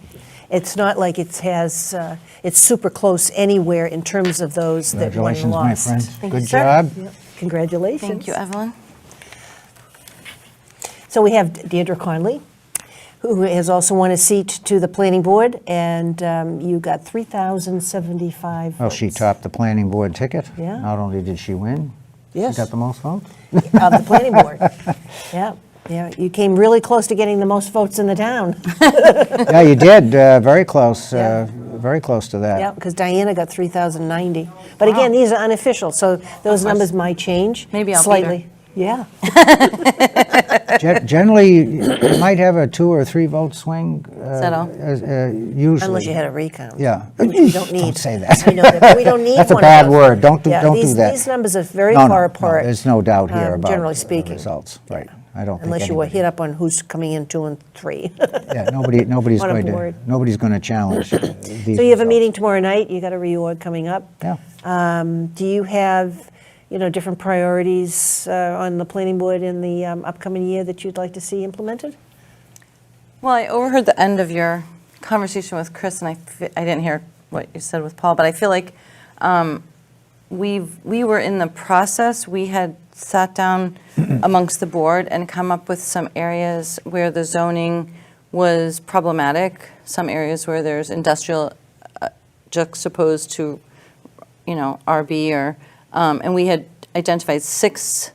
It's not like it's super close anywhere in terms of those that won and Congratulations, my lost. friend. Thank you, Good sir. job. Yep. Congratulations. Thank you, Evelyn. So we have Deirdre Conley, who has also won a seat to the planning board, and you got 3,075 Well, votes. she topped the planning board ticket. Yeah. Not only did she win, Yes. she got the most votes. Of the planning board. Yeah, you came really close to getting the most votes in the town. Yeah, you did, very close, Yeah. very close to that. Yeah, because Diana got 3,090. But again, these are unofficial, so those numbers might change Maybe I'll beat slightly. Yeah. Generally, you might have a 2 or 3 vote swing. that all? Usually. Unless you had a recount. Yeah. Which we don't need. Don't say that. I know that. We don't need That's a one of bad those. word. Don't do that. These numbers are very No, far no, apart. there's no doubt here about generally the speaking. results. Right. I don't think Unless you were anybody- hit up on who's coming in 2 and 3. Yeah, nobody's On a going to, board. nobody's going to challenge these So you have a results. meeting tomorrow night, you got a reorg coming up. Yeah. Do you have, different priorities on the planning board in the upcoming year that you'd like to see implemented? Well, I overheard the end of your conversation with Chris, and I didn't hear what you said with Paul, but I feel like we were in the process. We had sat down amongst the board and come up with some areas where the zoning was problematic, some areas where there's industrial juxtaposed to, RB and we had identified 6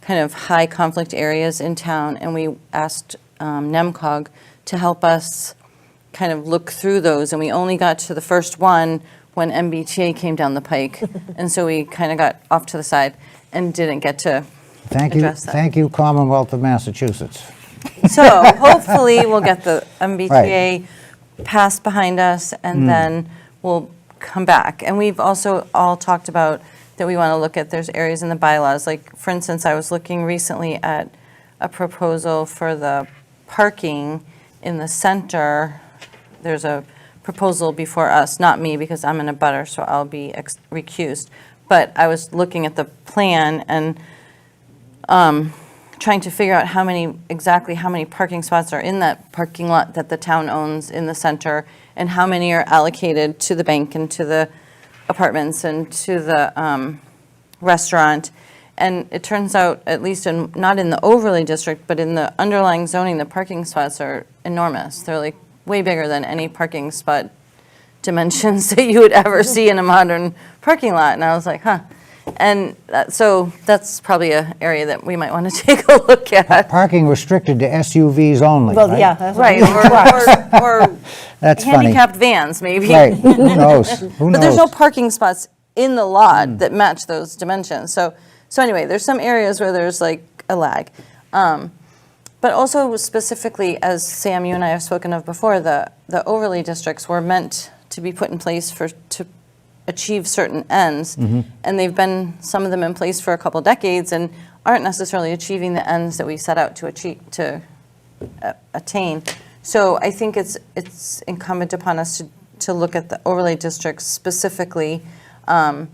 kind of high conflict areas in town, and we asked NEMCOG to help us kind of look through those, and we only got to the first one when MBTA came down the pike, and so we kind of got off to the side and didn't get to address that. Thank you, Commonwealth of Massachusetts. So hopefully we'll get the MBTA passed behind us, and then we'll come back. And we've also all talked about that we want to look at, there's areas in the bylaws, like, for instance, I was looking recently at a proposal for the parking in the center. There's a proposal before us, not me because I'm in a butter, so I'll be recused. But I was looking at the plan and trying to figure out exactly how many parking spots are in that parking lot that the town owns in the center, and how many are allocated to the bank and to the apartments and to the restaurant. And it turns out, at least not in the overlay district, but in the underlying zoning, the parking spots are enormous. They're like way bigger than any parking spot dimensions that you would ever see in a modern parking lot. And I was like, huh. And so that's probably an area that we might want to take a look at. Parking restricted to SUVs only, Well, right? yeah, that's Right, or That's funny. handicapped vans, maybe. Right, who knows? Who knows? But there's no parking spots in the lot that match those dimensions. So anyway, there's some areas where there's like a lag. But also specifically, as Sam, you and I have spoken of before, the overlay districts were meant to be put in place to achieve certain ends, and they've been, some of them in place for a couple decades and aren't necessarily achieving the ends that we set out to attain. So I think it's incumbent upon us to look at the overlay districts specifically, and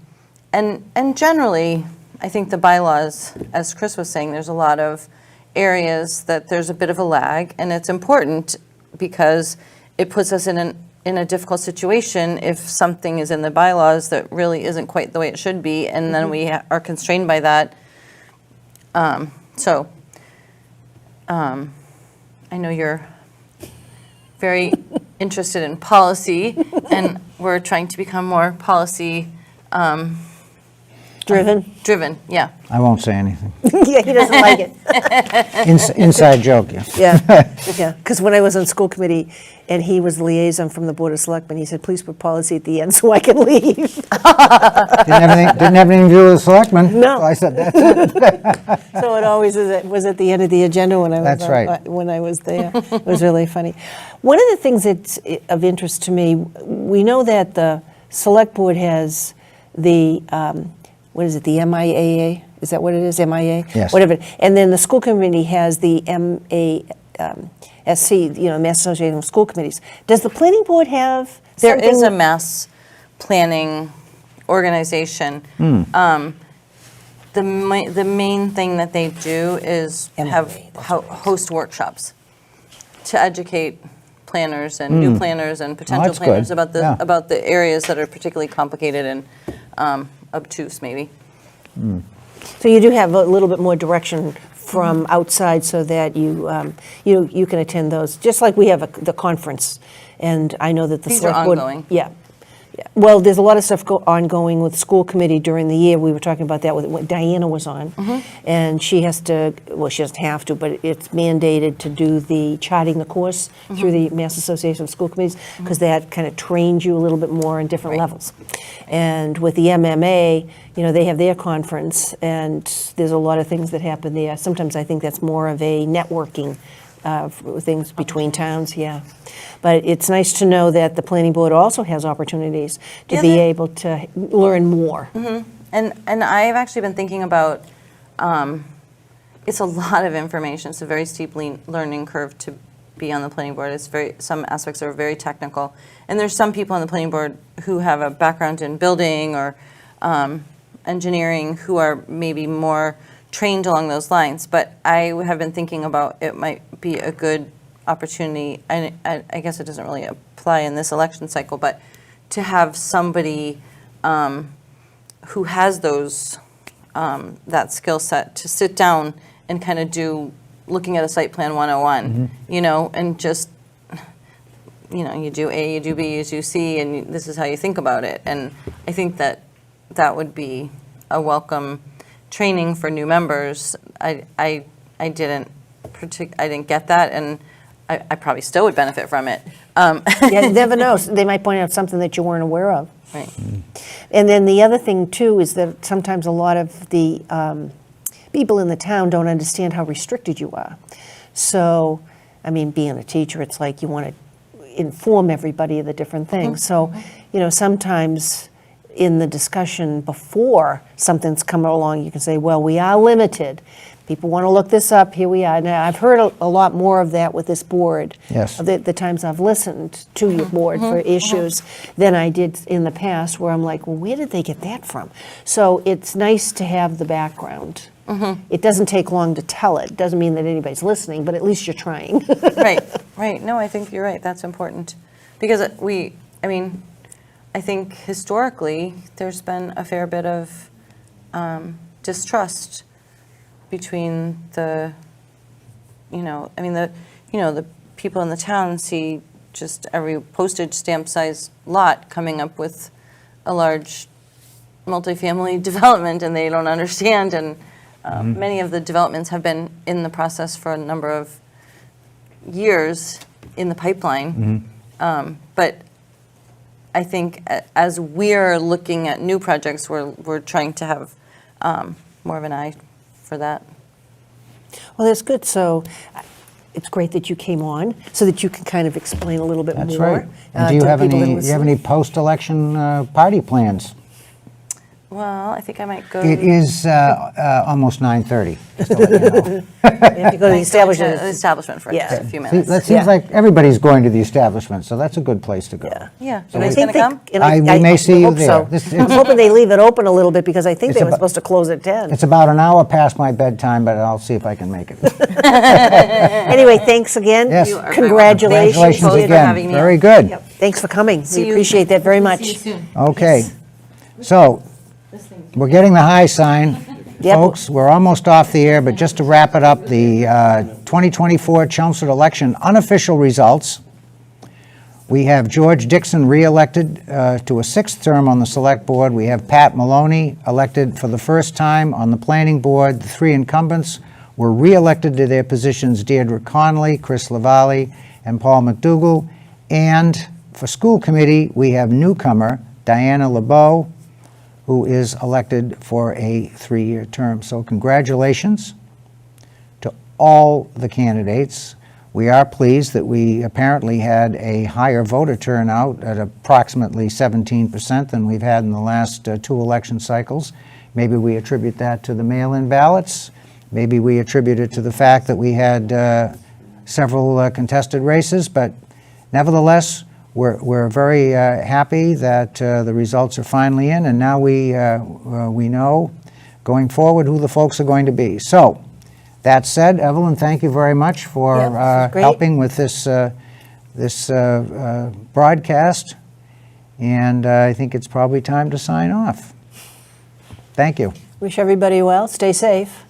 generally, I think the bylaws, as Chris was saying, there's a lot of areas that there's a bit of a lag, and it's important because it puts us in a difficult situation if something is in the bylaws that really isn't quite the way it should be, and then we are constrained by that. I know you're very interested in policy, and we're trying to become more policy driven, yeah. I won't say anything. Yeah, he doesn't like it. Inside joke, yeah. Yeah, because when I was on school committee and he was the liaison from the Board of Selectmen, he said, please put policy at the end so I can leave. Didn't have anything to do with the selectmen. No. So I said, that's it. So it always was at the end of the agenda when I was That's right. when I was there. It was really funny. One of the things that's of interest to me, we know that the Select Board has the, what is it, the MIAA? Is that what it is, MIA? Yes. Whatever. And then the school committee has the MASC, Mass Association of School Committees. Does the planning board have There something? is a mass planning organization. The main thing that they do is host workshops to educate planners and new planners and potential that's planners good. about the areas that are particularly complicated and obtuse, maybe. So you do have a little bit more direction from outside so that you can attend those, just like we have the conference. And I know that the These are select board. ongoing. Yeah. Well, there's a lot of stuff ongoing with school committee during the year. We were talking about that when Diana was on. And she has to, well, she doesn't have to, but it's mandated to do the charting the course through the Mass Association of School Committees, because that kind of trains you a little bit more in different levels. And with the MMA, they have their conference, and there's a lot of things that happen there. Sometimes I think that's more of a networking things between towns, yeah. But it's nice to know that the planning board also has opportunities to be able to learn more. And I've actually been thinking about, it's a lot of information. It's a very steep learning curve to be on the planning board. Some aspects are very technical. And there's some people on the planning board who have a background in building or engineering who are maybe more trained along those lines. But I have been thinking about it might be a good opportunity, and I guess it doesn't really apply in this election cycle, but to have somebody who has those that skill set to sit down and kind of looking at a site plan 101, and just you do A, you do B, you do C, and this is how you think about it. And I think that that would be a welcome training for new members. I didn't get that, and I probably still would benefit from it. Yeah, you never know. They might point out something that you weren't aware of. Right. And then the other thing, too, is that sometimes a lot of the people in the town don't understand how restricted you are. So, I mean, being a teacher, it's like you want to inform everybody of the different things. So, sometimes in the discussion before something's coming along, you can say, well, we are limited. People want to look this up, here we are. Now, I've heard a lot more of that with this board. Yes. The times I've listened to your board for issues than I did in the past, where I'm like, well, where did they get that from? So it's nice to have the background. It doesn't take long to tell it. Doesn't mean that anybody's listening, but at least you're trying. Right. No, I think you're right. That's important. Because I think historically, there's been a fair bit of distrust between the people in the town see just every postage stamp size lot coming up with a large multifamily development, and they don't understand. And many of the developments have been in the process for a number of years in the pipeline. But I think as we're looking at new projects, we're trying to have more of an eye for that. Well, that's good. So it's great that you came on so that you can kind of explain a little bit That's more. right. And do you to have people that any listen. post-election party plans? Well, I think I might go. It is almost 9:30, just to let you know. You have to go to the establishment. The establishment for Yeah. just a few See, minutes. that seems like everybody's going to the establishment, so that's a good place to go. Yeah. And I Anybody's think gonna come? We may see you hope so. there. I'm hoping they leave it open a little bit, because I think It's they were about- supposed to close at 10. It's about an hour past my bedtime, but I'll see if I can make it. Anyway, thanks again. Yes. You are very welcome. Congratulations. Congratulations Thank you for again. having me. Very good. Yep. Thanks for coming. See We you. appreciate that very much. See you soon. Okay. So, we're getting the high sign. Yep. Folks, we're almost off the air, but just to wrap it up, the 2024 Chelmsford election unofficial results. We have George Dixon re-elected to a sixth term on the Select Board. We have Pat Maloney elected for the first time on the Planning Board. The three incumbents were re-elected to their positions: Deirdre Conley, Chris Lavalley, and Paul McDougall. And for School Committee, we have newcomer Diana LeBeau, who is elected for a 3-year term. So congratulations to all the candidates. We are pleased that we apparently had a higher voter turnout at approximately 17% than we've had in the last 2 election cycles. Maybe we attribute that to the mail-in ballots. Maybe we attribute it to the fact that we had several contested races, but nevertheless, we're very happy that the results are finally in, and now we know going forward who the folks are going to be. So, that said, Evelyn, thank you very much for Yep, this is great. helping with this broadcast, and I think it's probably time to sign off. Thank you. Wish everybody well. Stay safe.